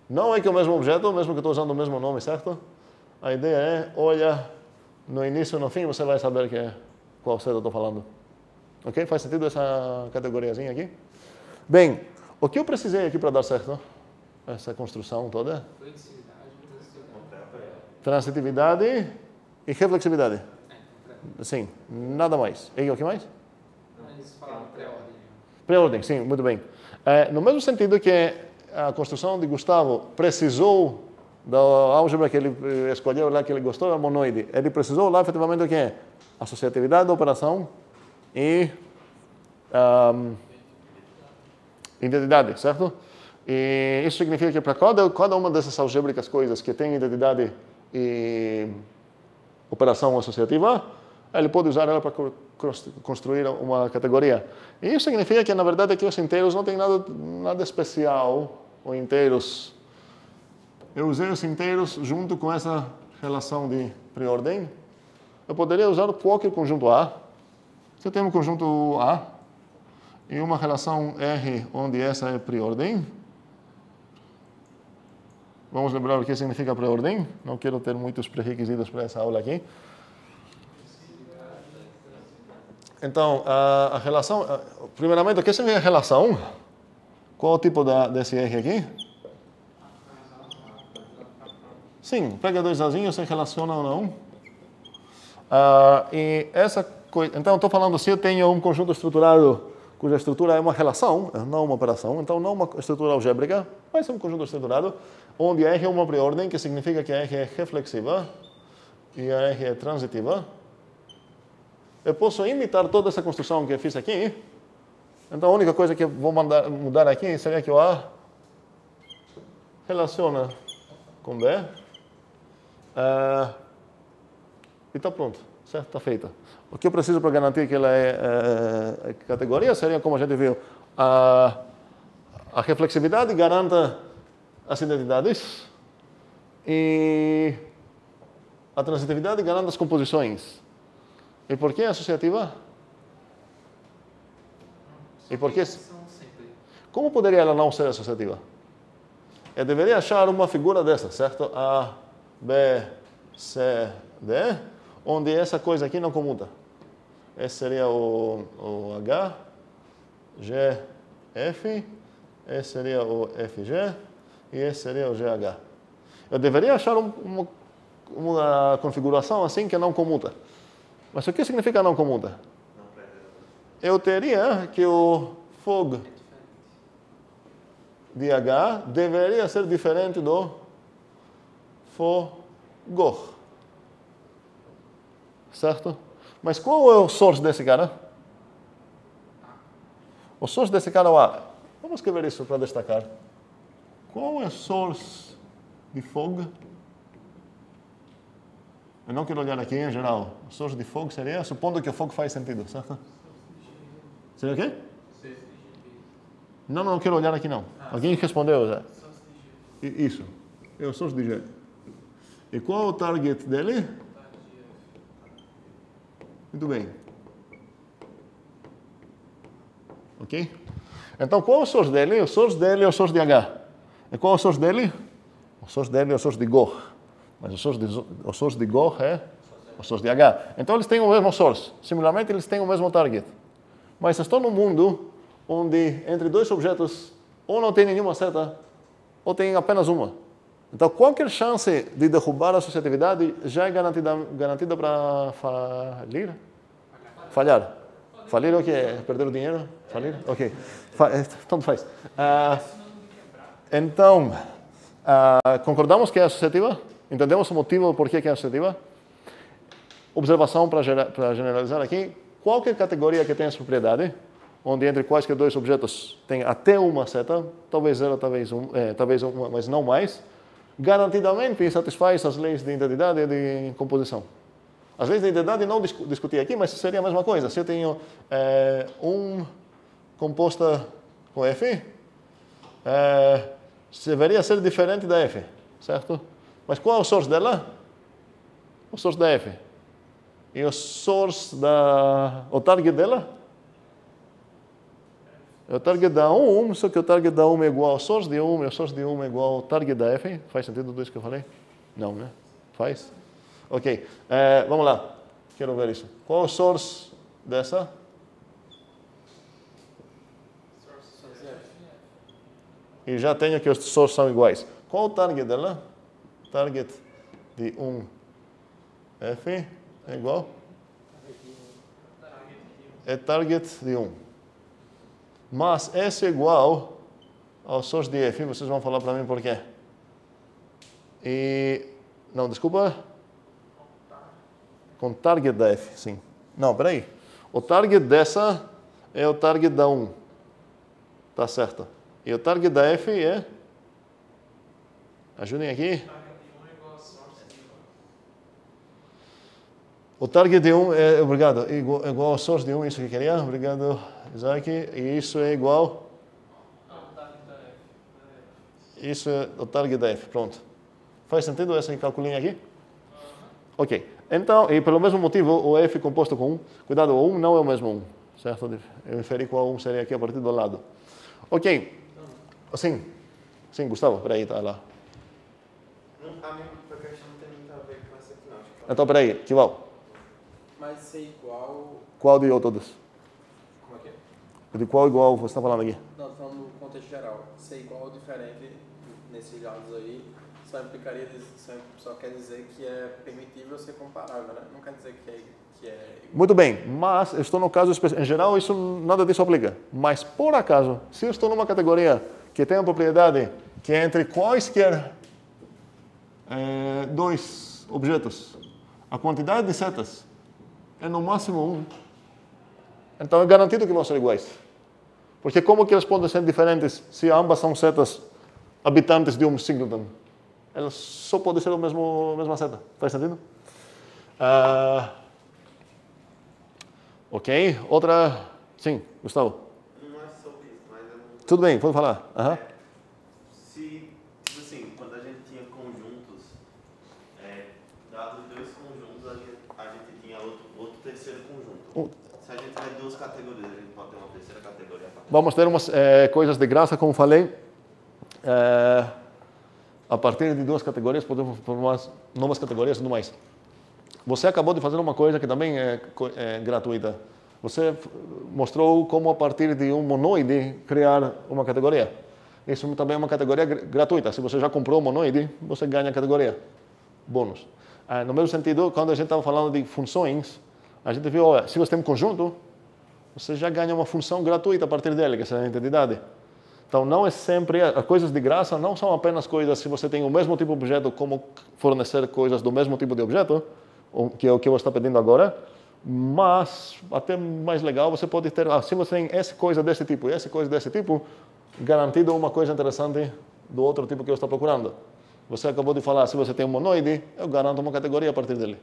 Não é que é o mesmo objeto, mesmo que eu estou usando o mesmo nome, certo? A ideia é, olha, no início e no fim você vai saber qual seta eu estou falando. Ok? Faz sentido essa categoriazinha aqui? Bem, o que eu precisei aqui para dar certo? Essa construção toda? Transitividade e reflexividade. Sim, nada mais. E o que mais? Eles falaram pré-ordem. Pré-ordem, sim, muito bem. No mesmo sentido que a construção de Gustavo precisou da álgebra que ele escolheu lá, que ele gostou, da monoide, ele precisou lá efetivamente o que é? Associatividade da operação e identidade, certo? E isso significa que para cada uma dessas algébricas coisas que tem identidade e operação associativa, ele pode usar ela para construir uma categoria. E isso significa que, na verdade, aqui os inteiros não tem nada especial, ou inteiros. Eu usei os inteiros junto com essa relação de preordem. Eu poderia usar qualquer conjunto A. Se eu tenho um conjunto A e uma relação R, onde essa é preordem. Vamos lembrar o que significa preordem. Não quero ter muitos pré-requisitos para essa aula aqui. Então, a relação... Primeiramente, o que significa relação? Qual é o tipo desse R aqui? Sim, pega dois azinhos, se relaciona ou não. E essa coisa... Então, estou falando se eu tenho um conjunto estruturado cuja estrutura é uma relação, não uma operação, então não uma estrutura algébrica, mas é um conjunto estruturado, onde a R é uma preordem, que significa que a R é reflexiva e a R é transitiva. Eu posso imitar toda essa construção que eu fiz aqui. Então, a única coisa que eu vou mudar aqui seria que o A relaciona com B. E está pronto, certo? Está feita. O que eu preciso para garantir que ela é categoria seria, como a gente viu, a reflexividade garanta as identidades e a transitividade garanta as composições. E por que associativa? E por que? Como poderia ela não ser associativa? Eu deveria achar uma figura dessa, certo? A, B, C, D, onde essa coisa aqui não comuta. Esse seria o H, G, F, esse seria o FG e esse seria o GH. Eu deveria achar uma configuração assim que não comuta. Mas o que significa não comuta? Eu teria que o fog de H deveria ser diferente do fogor. Certo? Mas qual é o source desse cara? O source desse cara é o A. Vamos escrever isso para destacar. Qual é o source de fog? Eu não quero olhar aqui em geral. O source de fog seria, supondo que o fog faz sentido, certo? Seria o quê? Não, não quero olhar aqui não. Alguém respondeu já. Isso. É o source de G. E qual é o target dele? Muito bem. Ok? Então, qual é o source dele? O source dele é o source de H. E qual é o source dele? O source dele é o source de Goh. Mas o source de Goh é o source de H. Então, eles têm o mesmo source. Similarmente, eles têm o mesmo target. Mas estão num mundo onde entre dois objetos ou não tem nenhuma seta ou tem apenas uma. Então, qualquer chance de derrubar a associatividade já é garantida para falir? Falhar. Falir é o que? Perder o dinheiro? Falir? Ok. Tanto faz. Então, concordamos que é associativa? Entendemos o motivo por que é associativa? Observação para generalizar aqui. Qualquer categoria que tenha essa propriedade, onde entre quaisquer dois objetos tem até uma seta, talvez zero, talvez uma, mas não mais, garantidamente satisfaz as leis de identidade e de composição. As leis de identidade não discuti aqui, mas seria a mesma coisa. Se eu tenho composta com F, deveria ser diferente da F, certo? Mas qual é o source dela? O source da F. E o source o target dela? É o target da 1, só que o target da 1 é igual ao source de 1, e o source de 1 é igual ao target da F. Faz sentido tudo isso que eu falei? Não, né? Faz? Ok. Vamos lá. Quero ver isso. Qual é o source dessa? E já tenho que os sources são iguais. Qual o target dela? Target de 1 F é igual? É target de 1. Mas S é igual ao source de F. Vocês vão falar para mim por quê. Não, desculpa. Com target da F, sim. Não, peraí. O target dessa é o target da 1. Tá certo. E o target da F é? Ajudem aqui. O target de 1 é, obrigado, igual ao source de 1, isso que eu queria. Obrigado, Isaac. E isso é igual? Isso é o target da F, pronto. Faz sentido essa calculinha aqui? Ok. Então, e pelo mesmo motivo, o F composto com 1, cuidado, o 1 não é o mesmo 1, certo? Eu inferi qual 1 seria aqui a partir do lado. Ok. Sim, Gustavo, peraí, tá lá. A minha questão não tem muito a ver com essa aqui, não. Então, peraí, Kival. Mas ser igual... Qual de todos? Como é que é? De qual igual você está falando aqui? Não, estou falando no contexto geral. Ser igual ou diferente nesses lados aí só implicaria, só quer dizer que é permitível ser comparável, né? Não quer dizer que é igual. Muito bem, mas eu estou no caso específico. Em geral, isso nada disso aplica. Mas, por acaso, se eu estou numa categoria que tem a propriedade que é entre quaisquer dois objetos, a quantidade de setas é no máximo 1, então é garantido que vão ser iguais. Porque como que eles podem ser diferentes se ambas são setas habitantes de um singleton? Elas só podem ser a mesma seta. Faz sentido? Ok. Outra... Sim, Gustavo. Não é sobre isso, mas Tudo bem, pode falar. Se, tipo assim, quando a gente tinha conjuntos, dados dois conjuntos, a gente tinha outro terceiro conjunto. Se a gente tiver duas categorias, a gente pode ter uma terceira categoria. Vamos ter umas coisas de graça, como falei. A partir de duas categorias, podemos formar novas categorias e tudo mais. Você acabou de fazer uma coisa que também é gratuita. Você mostrou como, a partir de um monoide, criar uma categoria. Isso também é uma categoria gratuita. Se você já comprou um monoide, você ganha a categoria. Bônus. No mesmo sentido, quando a gente estava falando de funções, a gente viu, olha, se você tem um conjunto, você já ganha uma função gratuita a partir dele, que é a entidade. Então, não é sempre... As coisas de graça não são apenas coisas se você tem o mesmo tipo de objeto, como fornecer coisas do mesmo tipo de objeto, que é o que você está pedindo agora, mas, até mais legal, você pode ter... se você tem essa coisa desse tipo e essa coisa desse tipo, garantido uma coisa interessante do outro tipo que eu estou procurando. Você acabou de falar, se você tem um monoide, eu garanto uma categoria a partir dele.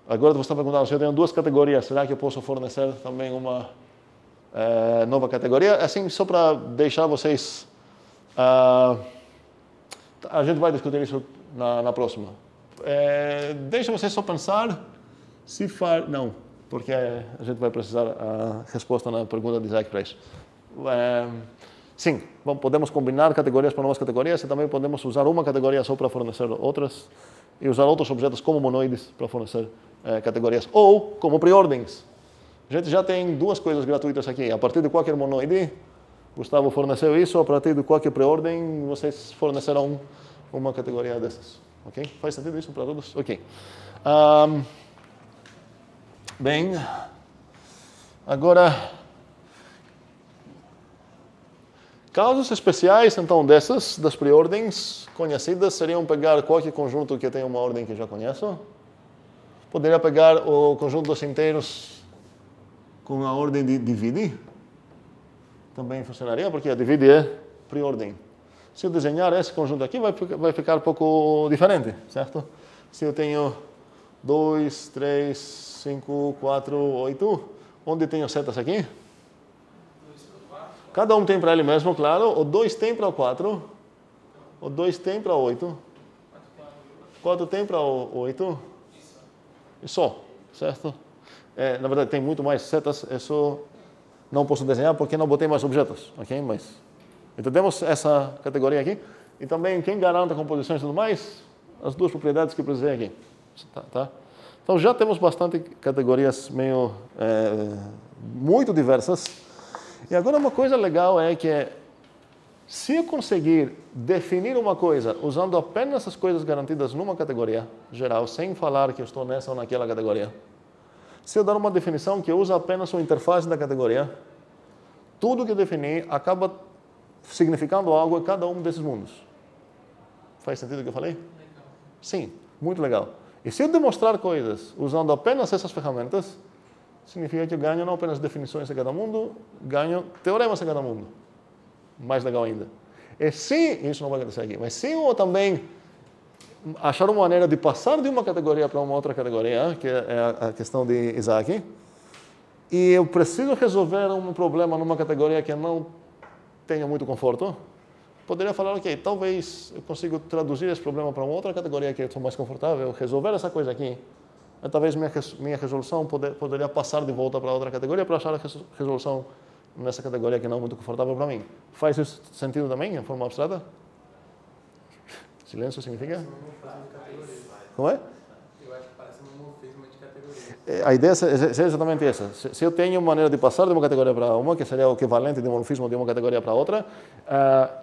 Agora você está perguntando, se eu tenho duas categorias, será que eu posso fornecer também uma nova categoria? Assim, só para deixar vocês... a gente vai discutir isso na próxima. Deixa vocês só pensar se faz... Não, porque a gente vai precisar a resposta na pergunta de Isaac Price. Sim, podemos combinar categorias para novas categorias e também podemos usar uma categoria só para fornecer outras e usar outros objetos como monoides para fornecer categorias. Ou como preordens. A gente já tem duas coisas gratuitas aqui. A partir de qualquer monoide, Gustavo forneceu isso. A partir de qualquer preordem, vocês fornecerão uma categoria dessas. Ok? Faz sentido isso para todos? Ok. Bem, agora... Casos especiais, então, das preordens conhecidas, seriam pegar qualquer conjunto que tenha uma ordem que já conheço. Poderia pegar o conjunto dos inteiros com a ordem de divide. Também funcionaria, porque a divide é preordem. Se eu desenhar esse conjunto aqui, vai ficar um pouco diferente, certo? Se eu tenho 2, 3, 5, 4, 8, onde tenho setas aqui? Cada um tem para ele mesmo, claro. O 2 tem para o 4. O 2 tem para o 8. 4 tem para o 8. E só, certo? Na verdade, tem muito mais setas. Eu só não posso desenhar porque não botei mais objetos. Ok? Mas, então, temos essa categoria aqui. E também, quem garante a composição e tudo mais? As duas propriedades que eu precisei aqui. Tá? Então, já temos bastante categorias meio... muito diversas. E agora uma coisa legal é que se eu conseguir definir uma coisa usando apenas as coisas garantidas numa categoria geral, sem falar que eu estou nessa ou naquela categoria, se eu dar uma definição que usa apenas a interface da categoria, tudo que eu defini acaba significando algo em cada um desses mundos. Faz sentido o que eu falei? Legal. Sim, muito legal. E se eu demonstrar coisas usando apenas essas ferramentas, significa que eu ganho não apenas definições em cada mundo, ganho teoremas em cada mundo. Mais legal ainda. E se, isso não vai acontecer aqui, mas se eu também achar uma maneira de passar de uma categoria para uma outra categoria, que é a questão de Isaac, e eu preciso resolver um problema numa categoria que eu não tenho muito conforto, poderia falar, ok, talvez eu consiga traduzir esse problema para uma outra categoria que eu estou mais confortável, resolver essa coisa aqui. Talvez minha resolução poderia passar de volta para outra categoria para achar a resolução nessa categoria que não é muito confortável para mim. Faz isso sentido também, em forma abstrata? Silêncio significa? Como é? Eu acho que parece um morfismo de categoria. A ideia é exatamente essa. Se eu tenho uma maneira de passar de uma categoria para uma, que seria o equivalente de um morfismo de uma categoria para outra,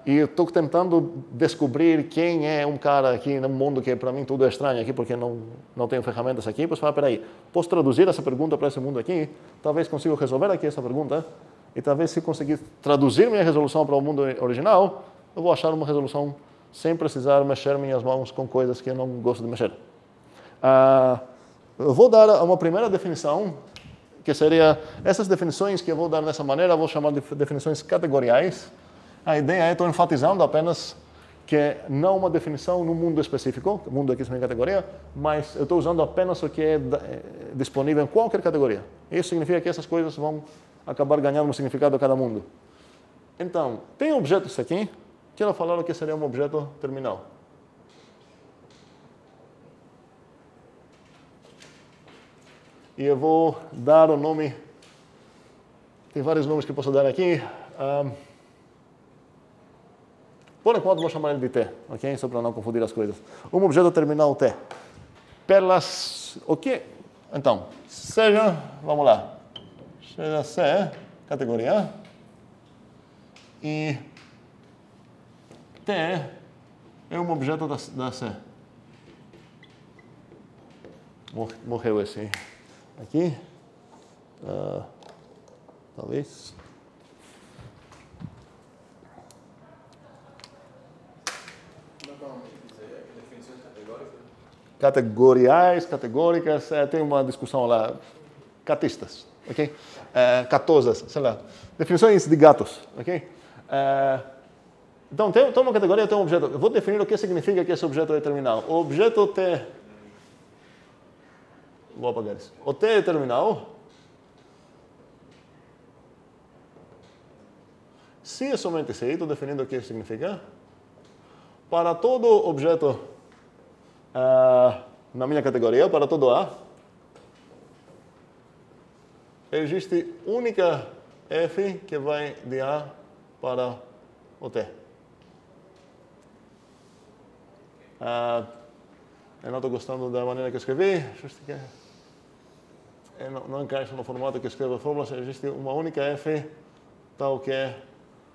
e eu estou tentando descobrir quem é um cara aqui no mundo que para mim tudo é estranho aqui, porque não tenho ferramentas aqui, pois falar, peraí, posso traduzir essa pergunta para esse mundo aqui? Talvez consiga resolver aqui essa pergunta, e talvez se conseguir traduzir minha resolução para o mundo original, eu vou achar uma resolução sem precisar mexer minhas mãos com coisas que eu não gosto de mexer. Eu vou dar uma primeira definição, que seria, essas definições que eu vou dar dessa maneira, eu vou chamar de definições categoriais. A ideia é, estou enfatizando apenas que não uma definição no mundo específico, o mundo aqui é uma categoria, mas eu estou usando apenas o que é disponível em qualquer categoria. Isso significa que essas coisas vão acabar ganhando um significado a cada mundo. Então, tem objetos aqui, quero falar o que seria um objeto terminal. E eu vou dar o nome, tem vários nomes que posso dar aqui. Por enquanto vou chamar ele de T, ok? Só para não confundir as coisas. Um objeto terminal T. Pelas, o que? Então, seja, vamos lá, seja C, categoria, e T é um objeto da C. Morreu esse aqui. Talvez. Definições categóricas? Categoriais, categóricas, tem uma discussão lá. Catistas, ok? Catosas, sei lá. Definições de gatos, ok? Então, tem uma categoria, tem um objeto. Eu vou definir o que significa que esse objeto é terminal. O objeto T vou apagar isso. O T é terminal. Se é somente C, estou definindo o que significa. Para todo objeto na minha categoria, para todo A, existe única F que vai de A para o T. Eu não estou gostando da maneira que eu escrevi. Não encaixa no formato que eu escrevo a fórmula. Existe uma única F, tal que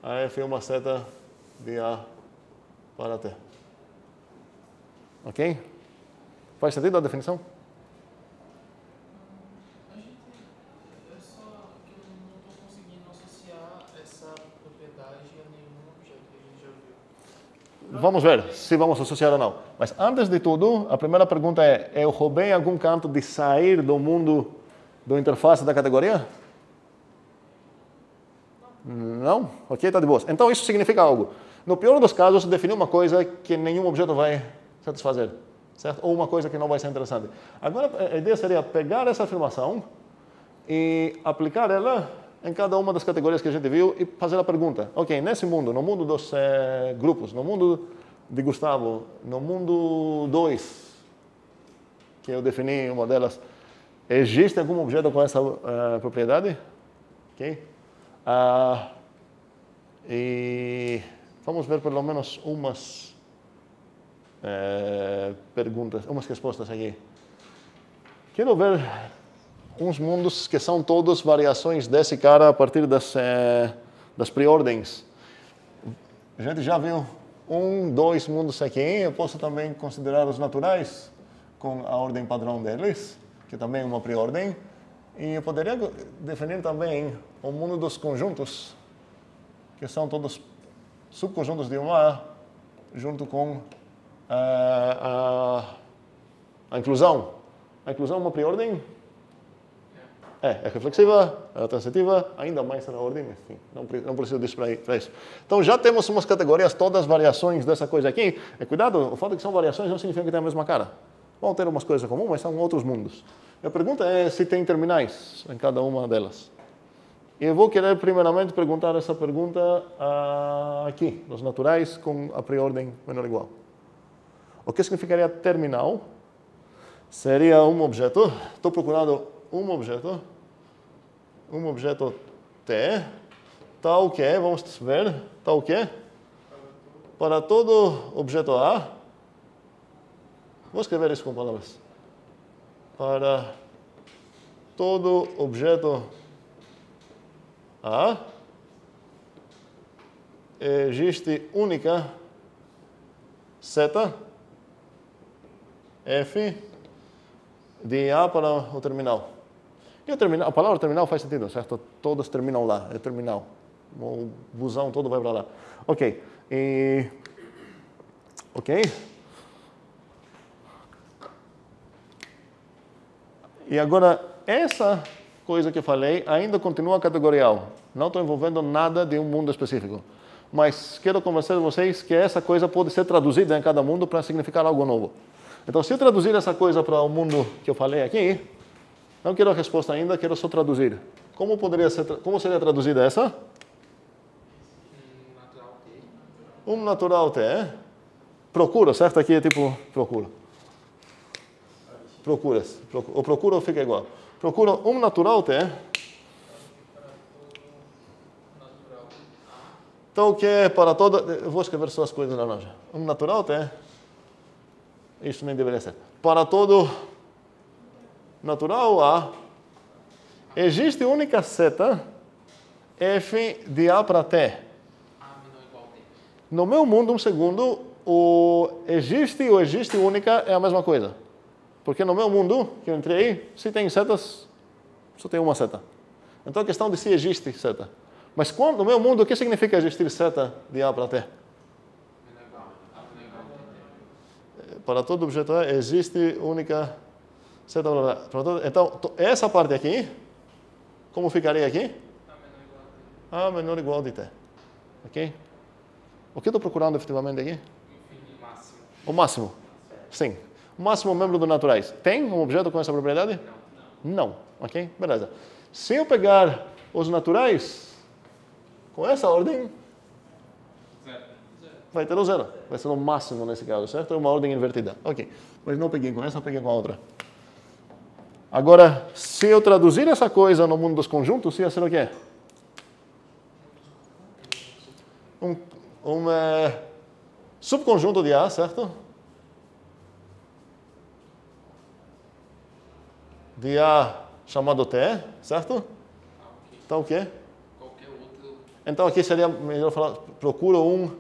a F é uma seta de A para T. Ok? Faz sentido a definição? Eu só que eu não estou conseguindo associar essa propriedade a nenhum objeto que a gente já viu. Vamos ver se vamos associar ou não. Mas antes de tudo, a primeira pergunta é: eu roubei algum canto de sair do mundo do interface da categoria? Não? Ok, está de boa. Então isso significa algo. No pior dos casos, definir uma coisa que nenhum objeto vai satisfazer, certo? Ou uma coisa que não vai ser interessante. Agora, a ideia seria pegar essa afirmação e aplicar ela em cada uma das categorias que a gente viu e fazer a pergunta. Ok, nesse mundo, no mundo dos grupos, no mundo de Gustavo, no mundo 2, que eu defini uma delas, existe algum objeto com essa propriedade? Ok? E vamos ver pelo menos umas perguntas, umas respostas aqui. Quero ver uns mundos que são todos variações desse cara a partir das preordens. A gente já viu 1, 2 mundos aqui. Eu posso também considerar os naturais com a ordem padrão deles, que também é uma preordem. E eu poderia definir também o mundo dos conjuntos, que são todos subconjuntos de um A, junto com a inclusão. A inclusão é uma preordem? É reflexiva, é transitiva, ainda mais na ordem, enfim, não preciso disso para isso. Então já temos umas categorias, todas variações dessa coisa aqui. E cuidado, o fato de que são variações não significa que tem a mesma cara. Vão ter umas coisas comuns, mas são outros mundos. A pergunta é se tem terminais em cada uma delas. E eu vou querer primeiramente perguntar essa pergunta aqui, nos naturais com a preordem menor ou igual. O que significaria terminal? Seria um objeto, estou procurando um objeto T, tal que, vamos ver, tal que, para todo objeto A, vou escrever isso com palavras, para todo objeto A, existe única seta F de A para o terminal. E a palavra terminal faz sentido, certo? Todas terminam lá, é terminal. O busão todo vai para lá. Ok. E agora, essa coisa que eu falei ainda continua categorial. Não estou envolvendo nada de um mundo específico. Mas quero convencer vocês que essa coisa pode ser traduzida em cada mundo para significar algo novo. Então, se eu traduzir essa coisa para o mundo que eu falei aqui, não quero a resposta ainda, quero só traduzir. Como seria traduzida essa? Natural T. Procura, certo? Aqui é tipo procura. O procura fica igual. Procura natural T. Então, o que é para toda... Eu vou escrever só as coisas laranja. Natural T. Isso nem deveria ser. Para todo natural A, existe única seta F de A para T. A menor igual T. No meu mundo, um segundo, o existe única é a mesma coisa. Porque no meu mundo, que eu entrei, se tem setas, só tem uma seta. Então a questão de se existe seta. Mas no meu mundo, o que significa existir seta de A para T? Para todo objeto A, existe única seta para todo. Então, essa parte aqui, como ficaria aqui? A menor ou igual de T. Ok? O que eu estou procurando efetivamente aqui? Máximo. O máximo. Sim. máximo membro do naturais. Tem um objeto com essa propriedade? Não. Ok? Beleza. Se eu pegar os naturais com essa ordem, vai ter o zero. Vai ser o máximo nesse caso, certo? É uma ordem invertida. Ok. Mas não peguei com essa, peguei com a outra. Agora, se eu traduzir essa coisa no mundo dos conjuntos, ia ser o quê? Um subconjunto de A, certo? De A chamado T, certo? Então o quê? Qualquer outro. Então aqui seria melhor falar, procuro um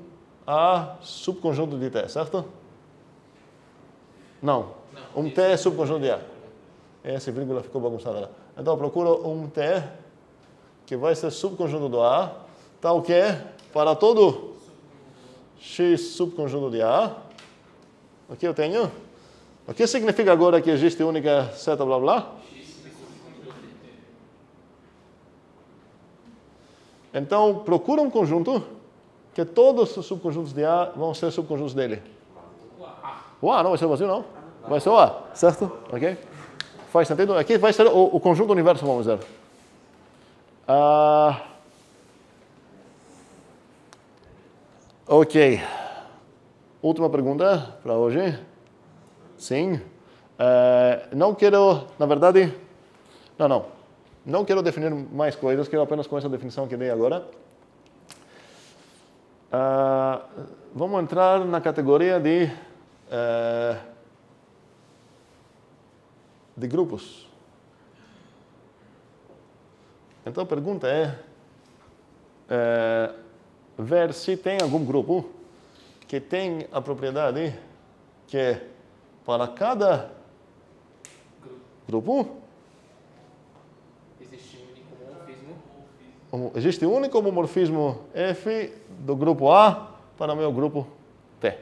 A subconjunto de T, certo? Não. Um T é subconjunto de A. Essa vírgula ficou bagunçada lá. Então procuro um T que vai ser subconjunto do A, tal que para todo X subconjunto de A, o que eu tenho? O que significa agora que existe única seta blá blá? Então procura um conjunto que todos os subconjuntos de A vão ser subconjuntos dele. O A não vai ser o vazio, não. Vai ser o A, certo? Ok? Faz sentido? Aqui vai ser o conjunto universo, vamos dizer. Ok. Última pergunta para hoje. Sim. Não quero, na verdade... Não quero definir mais coisas, quero apenas com essa definição que dei agora. Vamos entrar na categoria de grupos. Então a pergunta é ver se tem algum grupo que tem a propriedade que para cada grupo existe um único homomorfismo F do grupo A para o meu grupo T.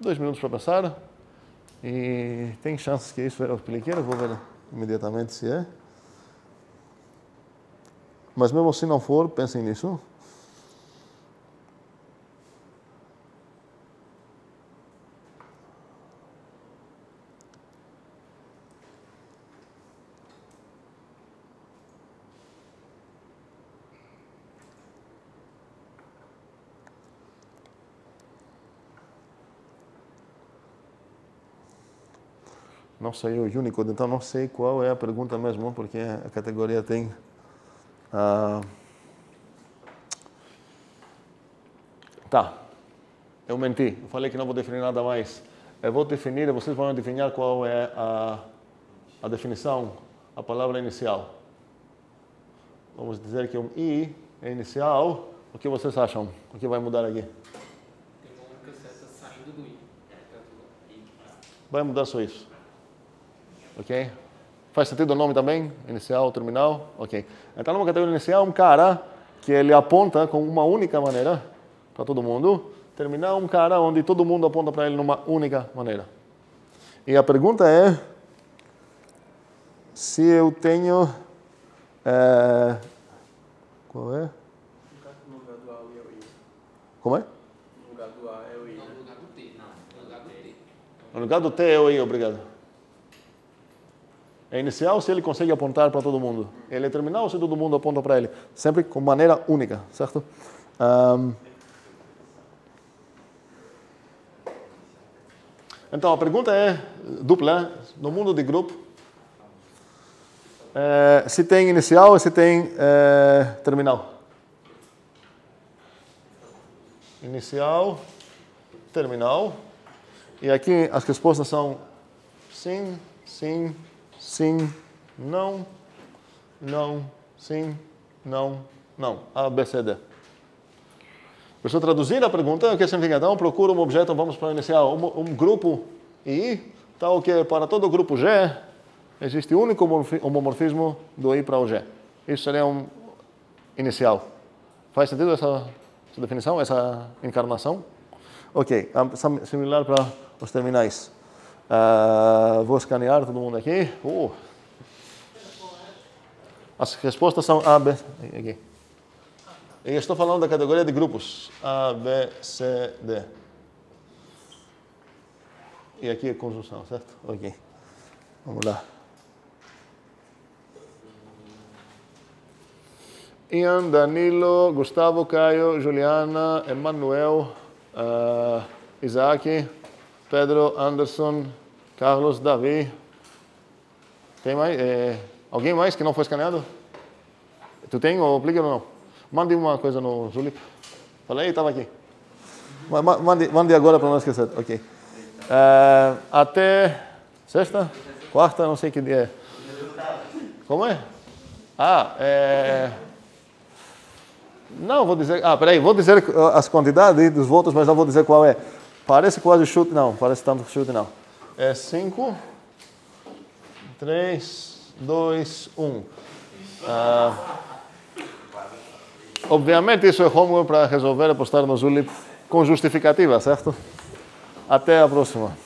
2 minutos para pensar. E tem chances que isso é corriqueiro, vou ver imediatamente se é. Mas mesmo se não for, pensem nisso. Não saiu o Unicode, então não sei qual é a pergunta mesmo, porque a categoria tem... Tá, eu menti, eu falei que não vou definir nada mais. Eu vou definir, vocês vão adivinhar qual é a definição, a palavra inicial. Vamos dizer que um I é inicial, o que vocês acham? O que vai mudar aqui? Tem uma única seta saindo do I. Vai mudar só isso. Ok? Faz sentido o nome também? Inicial, terminal? Ok. Então, numa categoria inicial, um cara que ele aponta com uma única maneira para todo mundo. Terminal, um cara onde todo mundo aponta para ele numa única maneira. E a pergunta é se eu tenho... qual é? No lugar do A é o I. Como é? No lugar do A é o I. Não, no lugar do T. Não, no lugar do T. No lugar do T é o I, obrigado. É inicial se ele consegue apontar para todo mundo. Ele é terminal se todo mundo aponta para ele. Sempre com maneira única, certo? Então, a pergunta é dupla. No mundo de grupo, se tem inicial e se tem terminal. Inicial, terminal. E aqui as respostas são sim, sim, sim, não, não, sim, não, não. A, B, C, D. Se eu traduzir a pergunta, o que significa? Então, procura um objeto, vamos para o inicial, um grupo I, tal que para todo grupo G, existe um único homomorfismo do I para o G. Isso seria um inicial. Faz sentido essa definição, essa encarnação? Ok, similar para os terminais. Vou escanear todo mundo aqui. As respostas são A, B, aqui. E estou falando da categoria de grupos. A, B, C, D. E aqui é conjunção, certo? Ok. Vamos lá. Ian, Danilo, Gustavo, Caio, Juliana, Emanuel, Isaac, Pedro, Anderson, Carlos, Davi. Tem mais? Alguém mais que não foi escaneado? Tu tem ou aplica ou não? Mande uma coisa no Zulip. Falei, estava aqui. Mande agora para não esquecer. Ok. Até sexta? Quarta? Não sei que dia é. Como é? Não, vou dizer... peraí, vou dizer as quantidades dos votos, mas não vou dizer qual é. Parece quase chute, não. Parece tanto chute, não. É 5, 3, 2, 1. Obviamente isso é homework para resolver e postar no Zulip com justificativa, certo? Até a próxima.